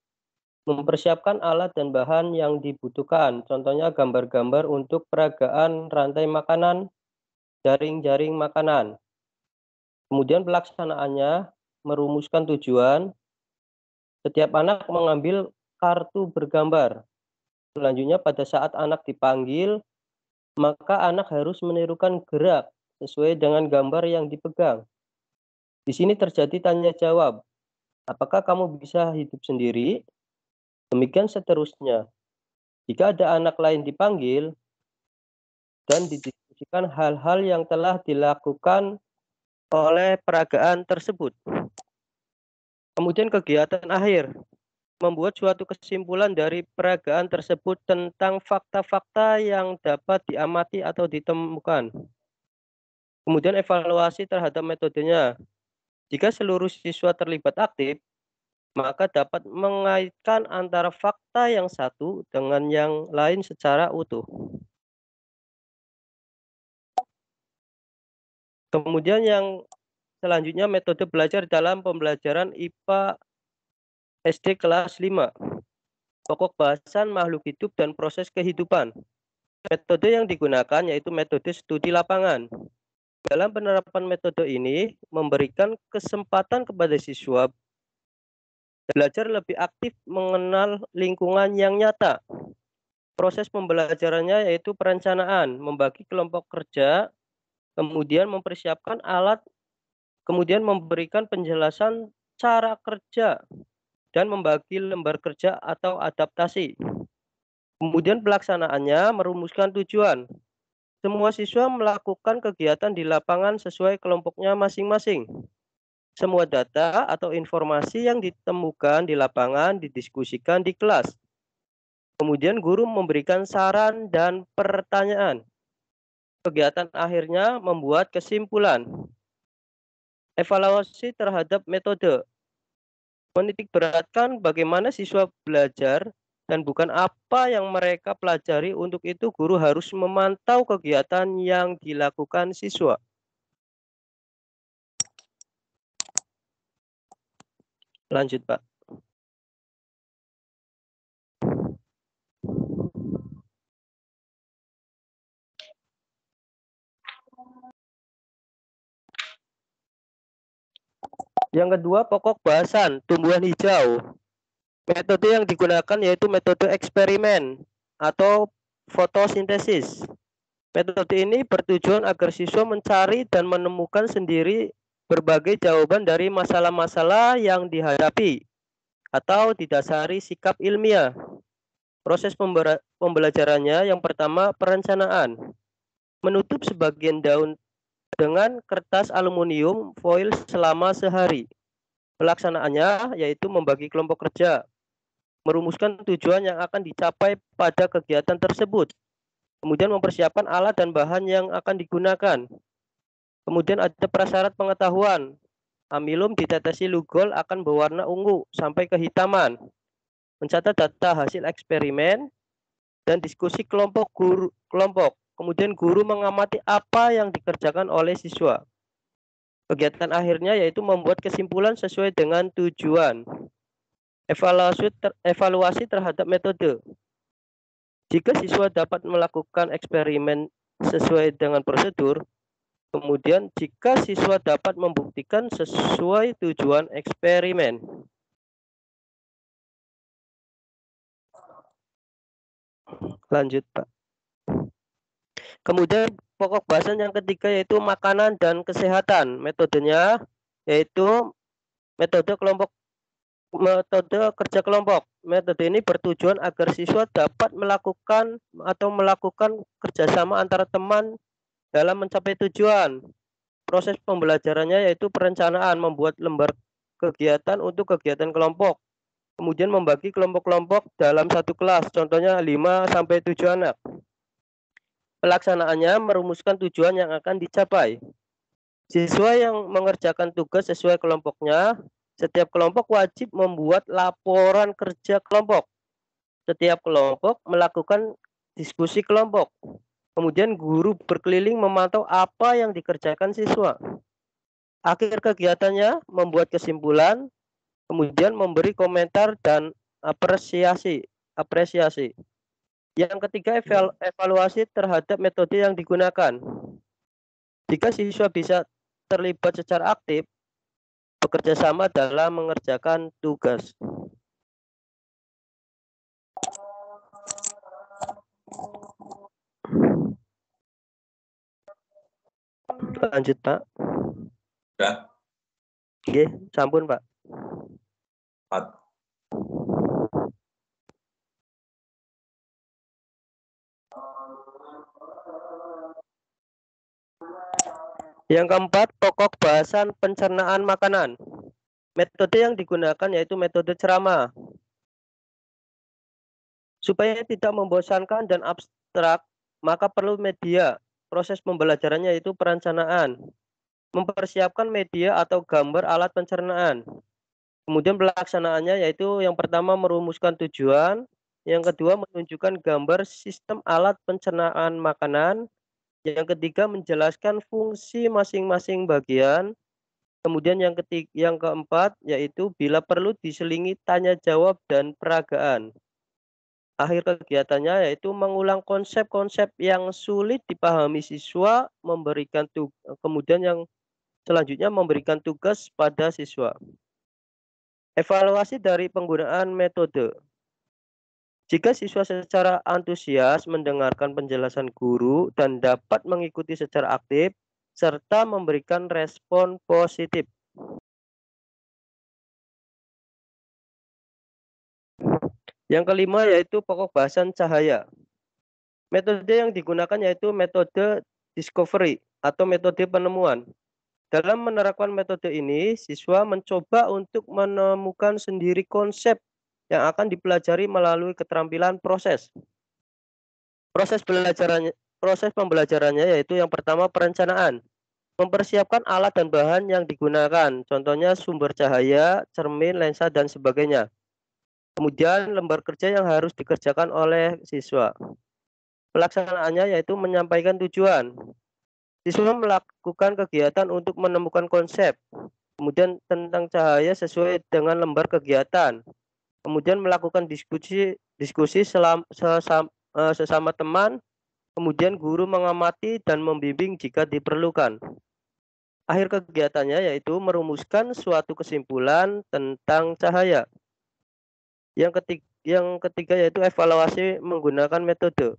Mempersiapkan alat dan bahan yang dibutuhkan, contohnya gambar-gambar untuk peragaan rantai makanan, jaring-jaring makanan. Kemudian pelaksanaannya, merumuskan tujuan. Setiap anak mengambil kartu bergambar. Selanjutnya pada saat anak dipanggil, maka anak harus menirukan gerak sesuai dengan gambar yang dipegang. Di sini terjadi tanya jawab. Apakah kamu bisa hidup sendiri? Demikian seterusnya. Jika ada anak lain dipanggil dan didiskusikan hal-hal yang telah dilakukan oleh peragaan tersebut. Kemudian kegiatan akhir, membuat suatu kesimpulan dari peragaan tersebut tentang fakta-fakta yang dapat diamati atau ditemukan. Kemudian evaluasi terhadap metodenya. Jika seluruh siswa terlibat aktif, maka dapat mengaitkan antara fakta yang satu dengan yang lain secara utuh. Kemudian yang selanjutnya metode belajar dalam pembelajaran IPA SD kelas 5. Pokok bahasan makhluk hidup dan proses kehidupan. Metode yang digunakan yaitu metode studi lapangan. Dalam penerapan metode ini memberikan kesempatan kepada siswa belajar lebih aktif mengenal lingkungan yang nyata. Proses pembelajarannya yaitu perencanaan, membagi kelompok kerja, kemudian mempersiapkan alat, kemudian memberikan penjelasan cara kerja, dan membagi lembar kerja atau adaptasi. Kemudian pelaksanaannya merumuskan tujuan. Semua siswa melakukan kegiatan di lapangan sesuai kelompoknya masing-masing. Semua data atau informasi yang ditemukan di lapangan didiskusikan di kelas. Kemudian guru memberikan saran dan pertanyaan. Kegiatan akhirnya membuat kesimpulan. Evaluasi terhadap metode. Menitikberatkan bagaimana siswa belajar dan bukan apa yang mereka pelajari. Untuk itu guru harus memantau kegiatan yang dilakukan siswa. Lanjut, Pak. Yang kedua, pokok bahasan tumbuhan hijau. Metode yang digunakan yaitu metode eksperimen atau fotosintesis. Metode ini bertujuan agar siswa mencari dan menemukan sendiri berbagai jawaban dari masalah-masalah yang dihadapi atau didasari sikap ilmiah. Proses pembelajarannya yang pertama perencanaan. Menutup sebagian daun dengan kertas aluminium foil selama sehari. Pelaksanaannya yaitu membagi kelompok kerja, merumuskan tujuan yang akan dicapai pada kegiatan tersebut, kemudian mempersiapkan alat dan bahan yang akan digunakan. Kemudian ada prasyarat pengetahuan. Amilum ditetesi Lugol akan berwarna ungu sampai kehitaman. Mencatat data hasil eksperimen dan diskusi kelompok. Kemudian guru mengamati apa yang dikerjakan oleh siswa. Kegiatan akhirnya yaitu membuat kesimpulan sesuai dengan tujuan. Evaluasi terhadap metode. Jika siswa dapat melakukan eksperimen sesuai dengan prosedur, kemudian jika siswa dapat membuktikan sesuai tujuan eksperimen. Lanjut, Pak. Kemudian pokok bahasan yang ketiga yaitu makanan dan kesehatan. Metodenya yaitu metode kerja kelompok. Metode ini bertujuan agar siswa dapat melakukan kerjasama antara teman dalam mencapai tujuan. Proses pembelajarannya yaitu perencanaan, membuat lembar kegiatan untuk kegiatan kelompok. Kemudian membagi kelompok-kelompok dalam satu kelas, contohnya 5-7 anak. Pelaksanaannya merumuskan tujuan yang akan dicapai. Siswa yang mengerjakan tugas sesuai kelompoknya, setiap kelompok wajib membuat laporan kerja kelompok. Setiap kelompok melakukan diskusi kelompok. Kemudian guru berkeliling memantau apa yang dikerjakan siswa. Akhir kegiatannya membuat kesimpulan, kemudian memberi komentar dan apresiasi. Yang ketiga, evaluasi terhadap metode yang digunakan. Jika siswa bisa terlibat secara aktif, bekerja sama dalam mengerjakan tugas. Lanjut, Pak. Sudah. Oke, sampun, Pak. Yang keempat, pokok bahasan pencernaan makanan. Metode yang digunakan yaitu metode ceramah. Supaya tidak membosankan dan abstrak, maka perlu media. Proses pembelajarannya yaitu perencanaan. Mempersiapkan media atau gambar alat pencernaan. Kemudian pelaksanaannya yaitu yang pertama merumuskan tujuan, yang kedua menunjukkan gambar sistem alat pencernaan makanan, yang ketiga menjelaskan fungsi masing-masing bagian, kemudian yang keempat yaitu bila perlu diselingi tanya jawab dan peragaan. Akhir kegiatannya yaitu mengulang konsep-konsep yang sulit dipahami siswa, kemudian yang selanjutnya memberikan tugas pada siswa. Evaluasi dari penggunaan metode. Jika siswa secara antusias mendengarkan penjelasan guru dan dapat mengikuti secara aktif, serta memberikan respon positif. Yang kelima yaitu pokok bahasan cahaya. Metode yang digunakan yaitu metode discovery atau metode penemuan. Dalam menerapkan metode ini, siswa mencoba untuk menemukan sendiri konsep yang akan dipelajari melalui keterampilan proses. Proses pembelajarannya yaitu yang pertama perencanaan. Mempersiapkan alat dan bahan yang digunakan, contohnya sumber cahaya, cermin, lensa, dan sebagainya. Kemudian lembar kerja yang harus dikerjakan oleh siswa. Pelaksanaannya yaitu menyampaikan tujuan. Siswa melakukan kegiatan untuk menemukan konsep. Kemudian tentang cahaya sesuai dengan lembar kegiatan. Kemudian melakukan diskusi sesama teman. Kemudian guru mengamati dan membimbing jika diperlukan. Akhir kegiatannya yaitu merumuskan suatu kesimpulan tentang cahaya. Yang ketiga yaitu evaluasi menggunakan metode.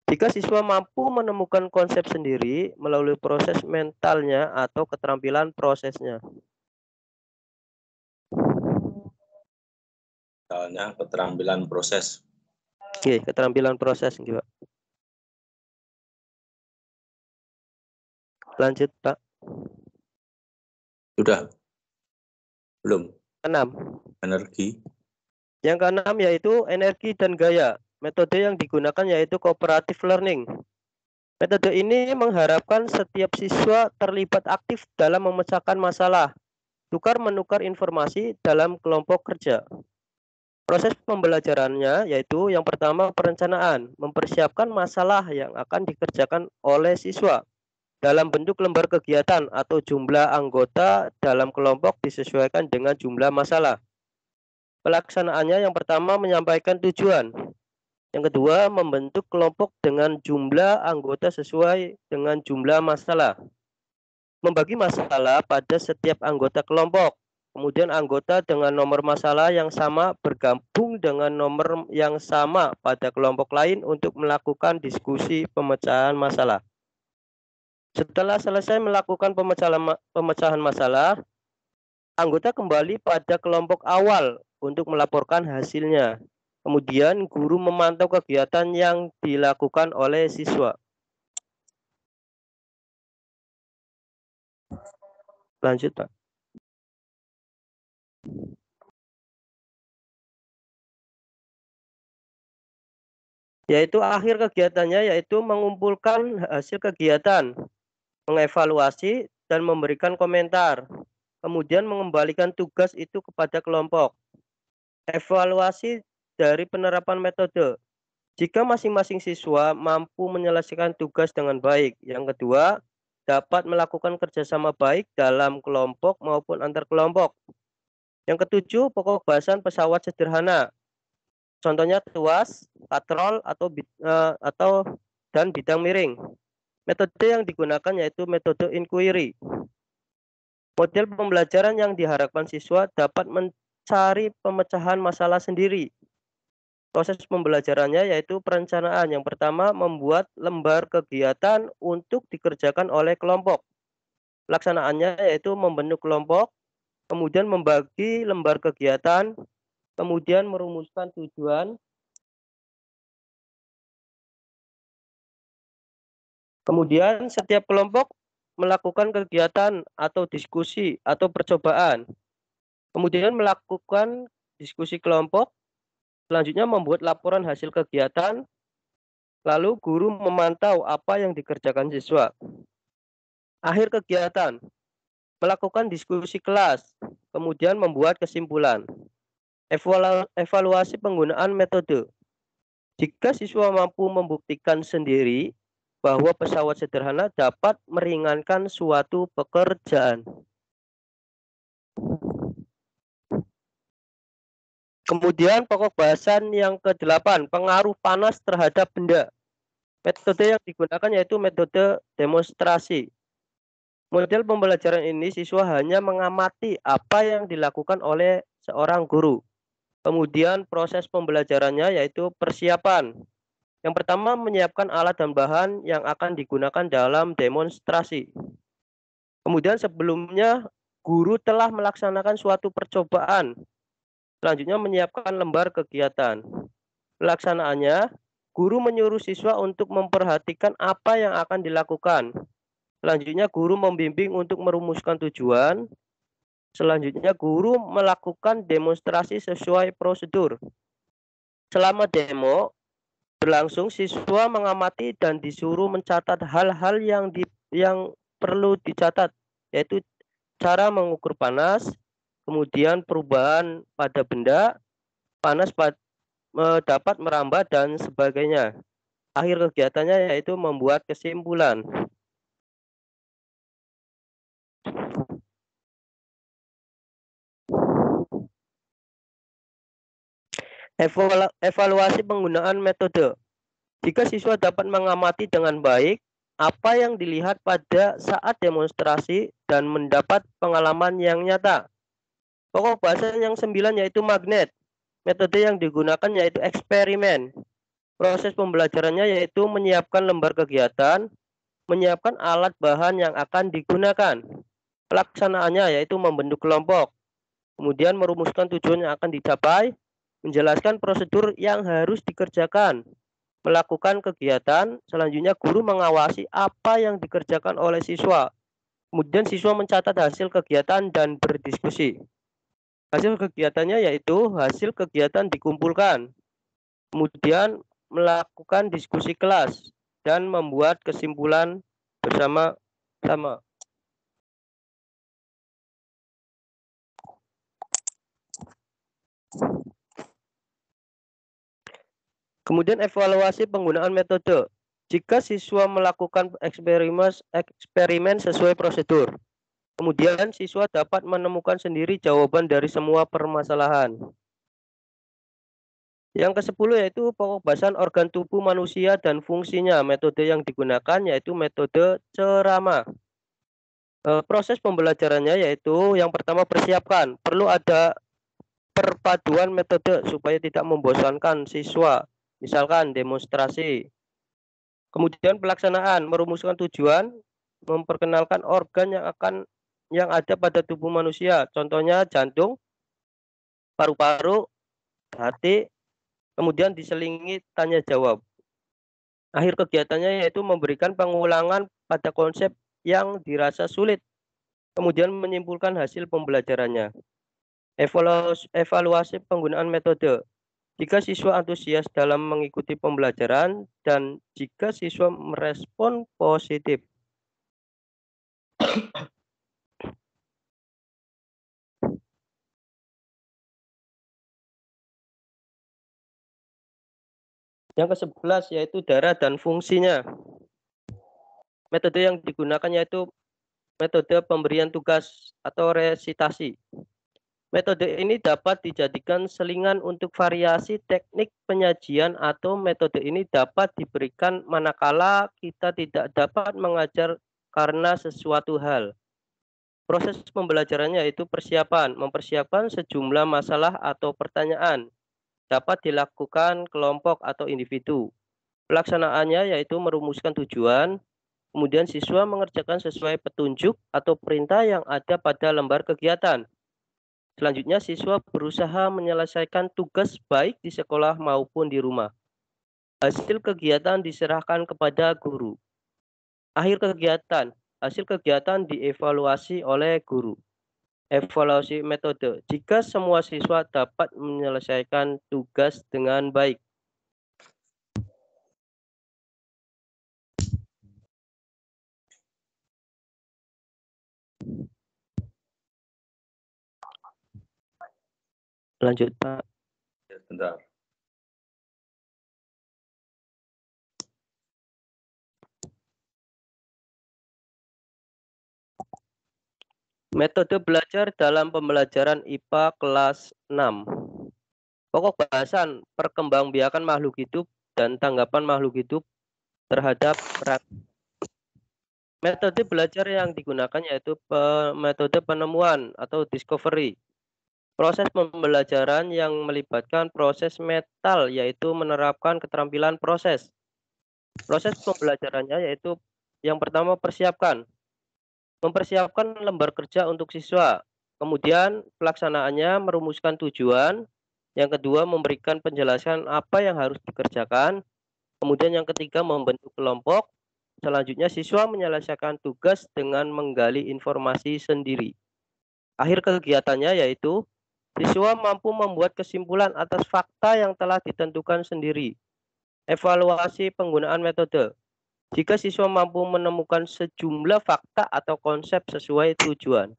Jika siswa mampu menemukan konsep sendiri melalui proses mentalnya atau keterampilan prosesnya. Misalnya keterampilan proses. Oke, keterampilan proses juga. Lanjut, Pak. Sudah? Belum? 6. Energi. Yang keenam yaitu energi dan gaya. Metode yang digunakan yaitu cooperative learning. Metode ini mengharapkan setiap siswa terlibat aktif dalam memecahkan masalah, tukar-menukar informasi dalam kelompok kerja. Proses pembelajarannya yaitu yang pertama perencanaan, mempersiapkan masalah yang akan dikerjakan oleh siswa dalam bentuk lembar kegiatan atau jumlah anggota dalam kelompok disesuaikan dengan jumlah masalah. Pelaksanaannya yang pertama menyampaikan tujuan. Yang kedua membentuk kelompok dengan jumlah anggota sesuai dengan jumlah masalah. Membagi masalah pada setiap anggota kelompok. Kemudian anggota dengan nomor masalah yang sama bergabung dengan nomor yang sama pada kelompok lain untuk melakukan diskusi pemecahan masalah. Setelah selesai melakukan pemecahan masalah, anggota kembali pada kelompok awal untuk melaporkan hasilnya. Kemudian guru memantau kegiatan yang dilakukan oleh siswa. Lanjut, Pak. Yaitu akhir kegiatannya yaitu mengumpulkan hasil kegiatan, mengevaluasi dan memberikan komentar, kemudian mengembalikan tugas itu kepada kelompok. Evaluasi dari penerapan metode. Jika masing-masing siswa mampu menyelesaikan tugas dengan baik. Yang kedua, dapat melakukan kerjasama baik dalam kelompok maupun antar kelompok. Yang ketujuh, pokok bahasan pesawat sederhana. Contohnya tuas, katrol dan bidang miring. Metode yang digunakan yaitu metode inquiry. Model pembelajaran yang diharapkan siswa dapat mencari pemecahan masalah sendiri. Proses pembelajarannya yaitu perencanaan. Yang pertama, membuat lembar kegiatan untuk dikerjakan oleh kelompok. Pelaksanaannya yaitu membentuk kelompok, kemudian membagi lembar kegiatan, kemudian merumuskan tujuan, kemudian setiap kelompok melakukan kegiatan atau diskusi atau percobaan, kemudian melakukan diskusi kelompok, selanjutnya membuat laporan hasil kegiatan, lalu guru memantau apa yang dikerjakan siswa. Akhir kegiatan, melakukan diskusi kelas, kemudian membuat kesimpulan. Evaluasi penggunaan metode. Jika siswa mampu membuktikan sendiri bahwa pesawat sederhana dapat meringankan suatu pekerjaan. Kemudian pokok bahasan yang ke-8, pengaruh panas terhadap benda. Metode yang digunakan yaitu metode demonstrasi. Model pembelajaran ini siswa hanya mengamati apa yang dilakukan oleh seorang guru. Kemudian proses pembelajarannya yaitu persiapan. Yang pertama menyiapkan alat dan bahan yang akan digunakan dalam demonstrasi. Kemudian sebelumnya guru telah melaksanakan suatu percobaan. Selanjutnya menyiapkan lembar kegiatan. Pelaksanaannya, guru menyuruh siswa untuk memperhatikan apa yang akan dilakukan. Selanjutnya guru membimbing untuk merumuskan tujuan. Selanjutnya guru melakukan demonstrasi sesuai prosedur. Selama demo berlangsung, siswa mengamati dan disuruh mencatat hal-hal yang perlu dicatat, yaitu cara mengukur panas, kemudian perubahan pada benda, panas dapat merambat dan sebagainya. Akhir kegiatannya yaitu membuat kesimpulan. Evaluasi penggunaan metode. Jika siswa dapat mengamati dengan baik apa yang dilihat pada saat demonstrasi dan mendapat pengalaman yang nyata. Pokok bahasan yang 9 yaitu magnet. Metode yang digunakan yaitu eksperimen. Proses pembelajarannya yaitu menyiapkan lembar kegiatan, menyiapkan alat bahan yang akan digunakan. Pelaksanaannya yaitu membentuk kelompok, kemudian merumuskan tujuan yang akan dicapai, menjelaskan prosedur yang harus dikerjakan, melakukan kegiatan, selanjutnya guru mengawasi apa yang dikerjakan oleh siswa. Kemudian siswa mencatat hasil kegiatan dan berdiskusi. Hasil kegiatannya yaitu hasil kegiatan dikumpulkan. Kemudian melakukan diskusi kelas dan membuat kesimpulan bersama-sama. Kemudian evaluasi penggunaan metode. Jika siswa melakukan eksperimen sesuai prosedur, kemudian siswa dapat menemukan sendiri jawaban dari semua permasalahan. Yang ke-10 yaitu pokok bahasan organ tubuh manusia dan fungsinya. Metode yang digunakan yaitu metode ceramah. Proses pembelajarannya yaitu yang pertama persiapkan. Perlu ada perpaduan metode supaya tidak membosankan siswa. Misalkan demonstrasi. Kemudian pelaksanaan, merumuskan tujuan, memperkenalkan organ yang ada pada tubuh manusia. Contohnya jantung, paru-paru, hati, kemudian diselingi tanya jawab. Akhir kegiatannya yaitu memberikan pengulangan pada konsep yang dirasa sulit, kemudian menyimpulkan hasil pembelajarannya. Evaluasi penggunaan metode. Jika siswa antusias dalam mengikuti pembelajaran dan jika siswa merespon positif. Yang ke-11 yaitu darah dan fungsinya. Metode yang digunakan yaitu metode pemberian tugas atau resitasi. Metode ini dapat dijadikan selingan untuk variasi teknik penyajian atau metode ini dapat diberikan manakala kita tidak dapat mengajar karena sesuatu hal. Proses pembelajarannya yaitu persiapan, mempersiapkan sejumlah masalah atau pertanyaan. Dapat dilakukan kelompok atau individu. Pelaksanaannya yaitu merumuskan tujuan, kemudian siswa mengerjakan sesuai petunjuk atau perintah yang ada pada lembar kegiatan. Selanjutnya siswa berusaha menyelesaikan tugas baik di sekolah maupun di rumah. Hasil kegiatan diserahkan kepada guru. Hasil kegiatan dievaluasi oleh guru. Evaluasi metode. Jika semua siswa dapat menyelesaikan tugas dengan baik. Lanjut, Pak. Ya, sebentar. Metode belajar dalam pembelajaran IPA kelas 6. Pokok bahasan perkembangbiakan makhluk hidup dan tanggapan makhluk hidup terhadap metode belajar yang digunakan yaitu metode penemuan atau discovery. Proses pembelajaran yang melibatkan proses mental yaitu menerapkan keterampilan proses. Proses pembelajarannya yaitu yang pertama persiapkan. Mempersiapkan lembar kerja untuk siswa. Kemudian pelaksanaannya merumuskan tujuan. Yang kedua memberikan penjelasan apa yang harus dikerjakan. Kemudian yang ketiga membentuk kelompok. Selanjutnya siswa menyelesaikan tugas dengan menggali informasi sendiri. Akhir kegiatannya yaitu siswa mampu membuat kesimpulan atas fakta yang telah ditentukan sendiri. Evaluasi penggunaan metode. Jika siswa mampu menemukan sejumlah fakta atau konsep sesuai tujuan.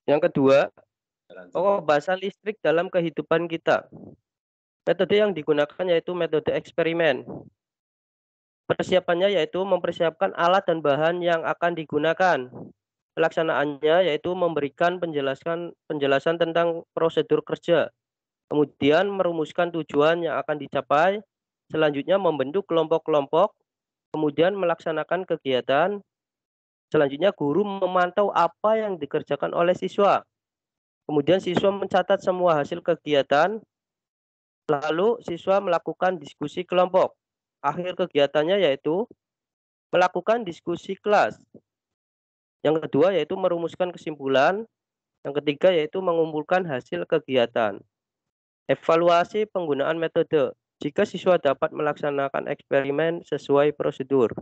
Yang kedua, pokok bahasan listrik dalam kehidupan kita. Metode yang digunakan yaitu metode eksperimen. Persiapannya yaitu mempersiapkan alat dan bahan yang akan digunakan. Pelaksanaannya yaitu memberikan penjelasan tentang prosedur kerja. Kemudian merumuskan tujuan yang akan dicapai. Selanjutnya membentuk kelompok-kelompok. Kemudian melaksanakan kegiatan. Selanjutnya guru memantau apa yang dikerjakan oleh siswa. Kemudian siswa mencatat semua hasil kegiatan. Lalu siswa melakukan diskusi kelompok. Akhir kegiatannya yaitu melakukan diskusi kelas. Yang kedua yaitu merumuskan kesimpulan. Yang ketiga yaitu mengumpulkan hasil kegiatan. Evaluasi penggunaan metode. Jika siswa dapat melaksanakan eksperimen sesuai prosedur.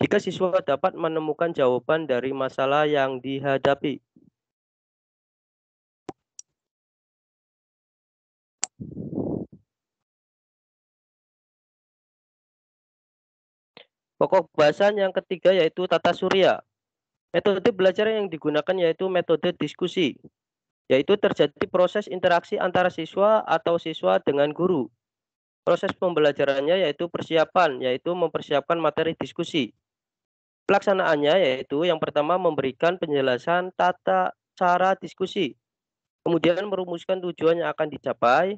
Jika siswa dapat menemukan jawaban dari masalah yang dihadapi. Pokok bahasan yang ketiga yaitu tata surya. Metode belajar yang digunakan yaitu metode diskusi, yaitu terjadi proses interaksi antara siswa atau siswa dengan guru. Proses pembelajarannya yaitu persiapan, yaitu mempersiapkan materi diskusi. Pelaksanaannya yaitu yang pertama memberikan penjelasan tata cara diskusi, kemudian merumuskan tujuan yang akan dicapai,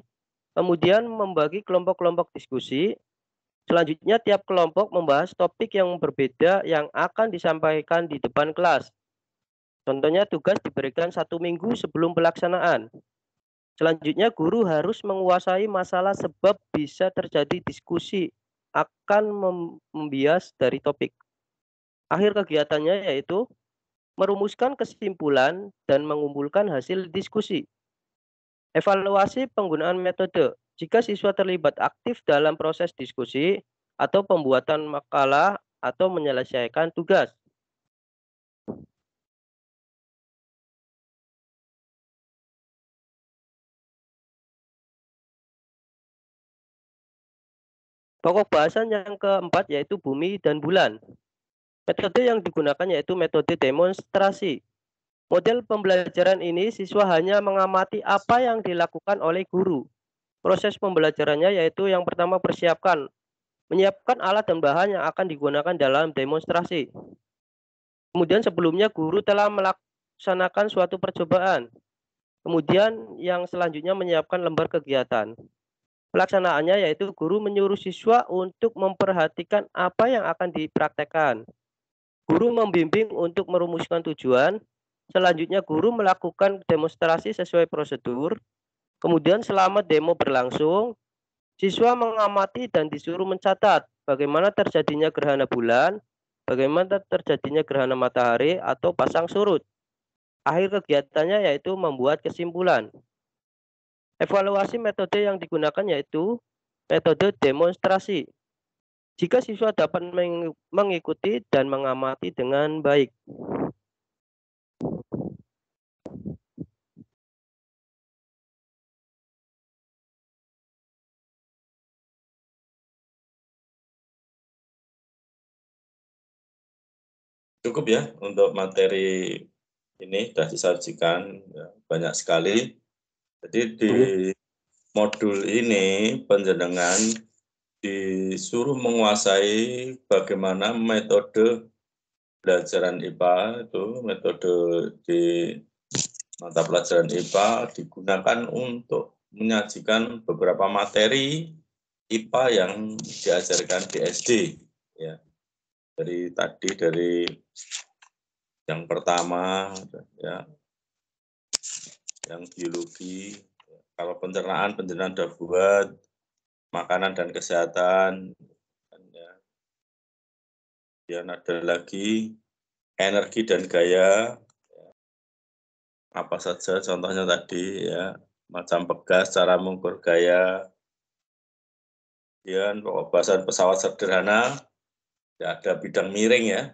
kemudian membagi kelompok-kelompok diskusi. Selanjutnya tiap kelompok membahas topik yang berbeda yang akan disampaikan di depan kelas. Contohnya tugas diberikan 1 minggu sebelum pelaksanaan. Selanjutnya guru harus menguasai masalah sebab bisa terjadi diskusi akan membias dari topik. Akhir kegiatannya yaitu merumuskan kesimpulan dan mengumpulkan hasil diskusi. Evaluasi penggunaan metode. Jika siswa terlibat aktif dalam proses diskusi atau pembuatan makalah atau menyelesaikan tugas. Pokok bahasan yang keempat yaitu bumi dan bulan. Metode yang digunakan yaitu metode demonstrasi. Model pembelajaran ini siswa hanya mengamati apa yang dilakukan oleh guru. Proses pembelajarannya yaitu yang pertama menyiapkan alat dan bahan yang akan digunakan dalam demonstrasi. Kemudian sebelumnya guru telah melaksanakan suatu percobaan. Kemudian yang selanjutnya menyiapkan lembar kegiatan. Pelaksanaannya yaitu guru menyuruh siswa untuk memperhatikan apa yang akan dipraktekkan. Guru membimbing untuk merumuskan tujuan. Selanjutnya guru melakukan demonstrasi sesuai prosedur. Kemudian selama demo berlangsung, siswa mengamati dan disuruh mencatat bagaimana terjadinya gerhana bulan, bagaimana terjadinya gerhana matahari atau pasang surut. Akhir kegiatannya yaitu membuat kesimpulan. Evaluasi metode yang digunakan yaitu metode demonstrasi. Jika siswa dapat mengikuti dan mengamati dengan baik. Cukup ya untuk materi ini sudah disajikan ya, banyak sekali. Jadi di modul ini penjenengan disuruh menguasai bagaimana metode pelajaran IPA itu, metode di mata pelajaran IPA digunakan untuk menyajikan beberapa materi IPA yang diajarkan di SD ya. Dari yang pertama ya, yang biologi, kalau pencernaan sudah buat, makanan dan kesehatan, ya. Dan ada lagi energi dan gaya, ya. Apa saja contohnya tadi ya, macam pegas, cara mengukur gaya, kemudian pembahasan pesawat sederhana, ya, ada bidang miring ya.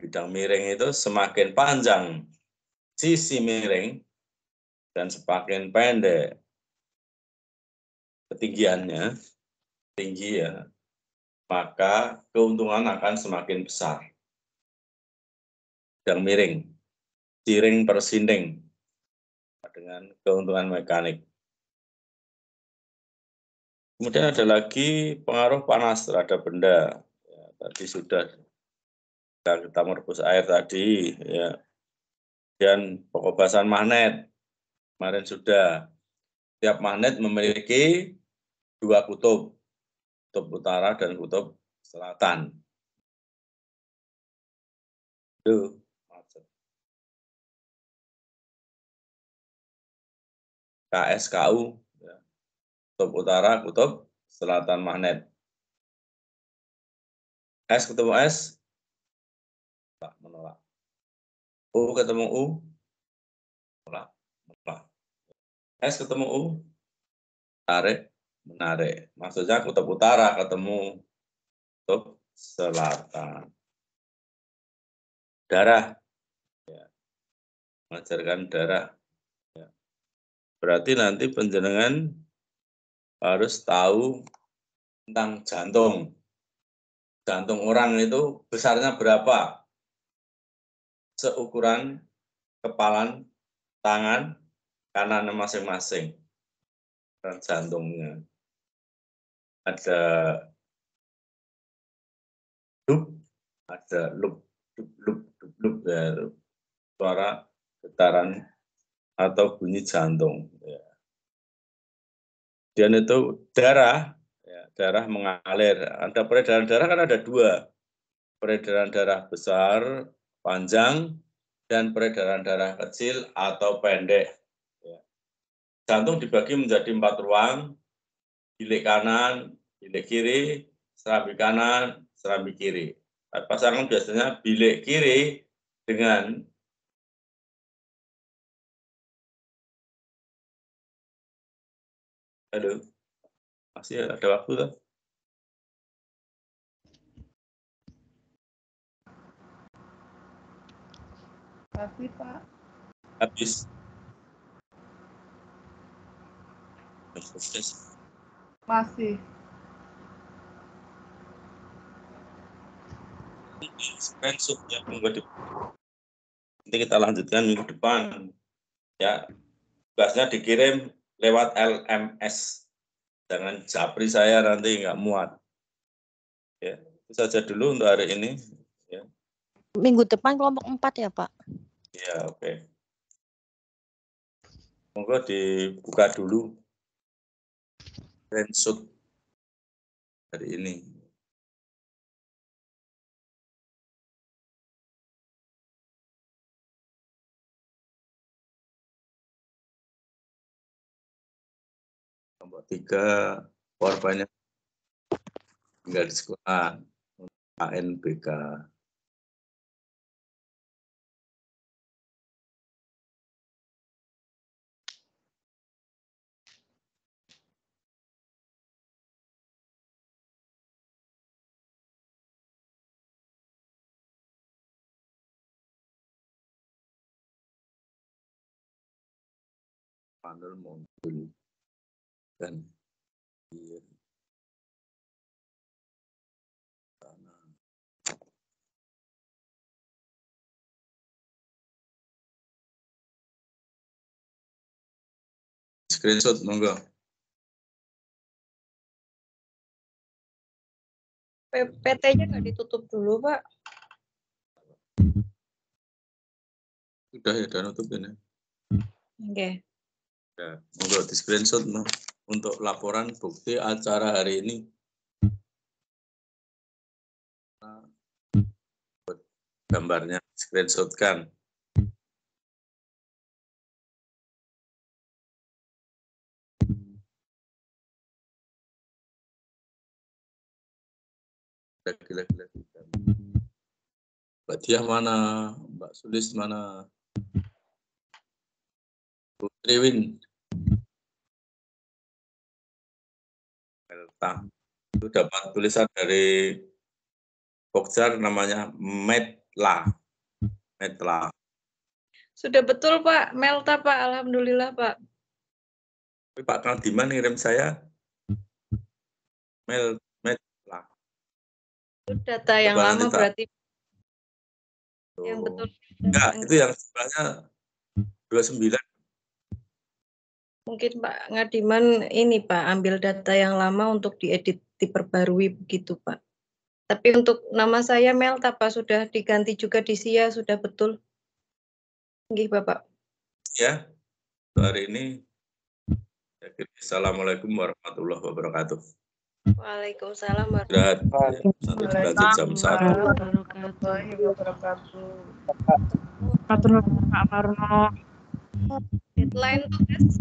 Bidang miring itu semakin panjang sisi miring dan semakin pendek ketinggiannya, tinggi ya, maka keuntungan akan semakin besar. Bidang miring, siring per sinding dengan keuntungan mekanik. Kemudian ada lagi pengaruh panas terhadap benda. Ya, tadi sudah kita merebus air tadi, ya. Dan pokok bahasan magnet kemarin sudah. Tiap magnet memiliki 2 kutub, kutub utara dan kutub selatan. Itu KSKU, ya. Kutub utara, kutub selatan magnet. S ketemu S, menolak. U ketemu U, menolak. S ketemu U, tarik, menarik. Maksudnya kutub utara ketemu kutub selatan. Darah, ya. Mengajarkan darah. Ya. Berarti nanti penjenengan harus tahu tentang jantung. Jantung orang itu besarnya berapa? Seukuran kepalan tangan kanan masing-masing. Dan jantungnya. Ada dup, ada lup, ya, suara getaran atau bunyi jantung. Ya. Dan itu darah, ya, darah mengalir. Ada peredaran darah kan ada dua. Peredaran darah besar, panjang, dan peredaran darah kecil atau pendek. Ya. Jantung dibagi menjadi 4 ruang, bilik kanan, bilik kiri, serambi kanan, serambi kiri. Pasangan biasanya bilik kiri dengan aduh, masih ada waktu kan? Habis, Pak. Habis. Masih. Screenshot ya minggu depan. Nanti kita lanjutkan minggu depan. Ya, tugasnya dikirim lewat LMS. Jangan japri saya nanti nggak muat. Ya, itu saja dulu untuk hari ini. Ya. Minggu depan kelompok 4 ya, Pak? Ya, oke. Monggo dibuka dulu screenshot hari ini. Kelompok 3 korbannya tinggal di sekolah ANBK. Panel muncul dan screenshot monggo. PT-nya nggak ditutup dulu, Pak. Sudah ya, udah nutup ini. Oke. Ya, monggo di screenshot untuk laporan bukti acara hari ini. Gambarnya screenshotkan. Gila-gila. Mbak Diah mana? Mbak Sulis mana? Putri Win. Melta. Itu dapat tulisan dari Pokjar namanya Metla. Metla. Sudah betul, Pak. Melta, Pak. Alhamdulillah, Pak. Tapi Pak Kaldiman ngirim saya Metla. Itu data yang Coba lama berarti. Yang betul. Enggak, itu yang sebenarnya 29. Mungkin Pak Ngadiman ini Pak, ambil data yang lama untuk diedit, diperbarui begitu Pak. Tapi untuk nama saya Melta Pak, sudah diganti juga di SIA, sudah betul. Nggih Bapak. Ya, hari ini. Assalamualaikum warahmatullahi wabarakatuh. Waalaikumsalam warahmatullahi wabarakatuh. Jam 1. Deadline tugas.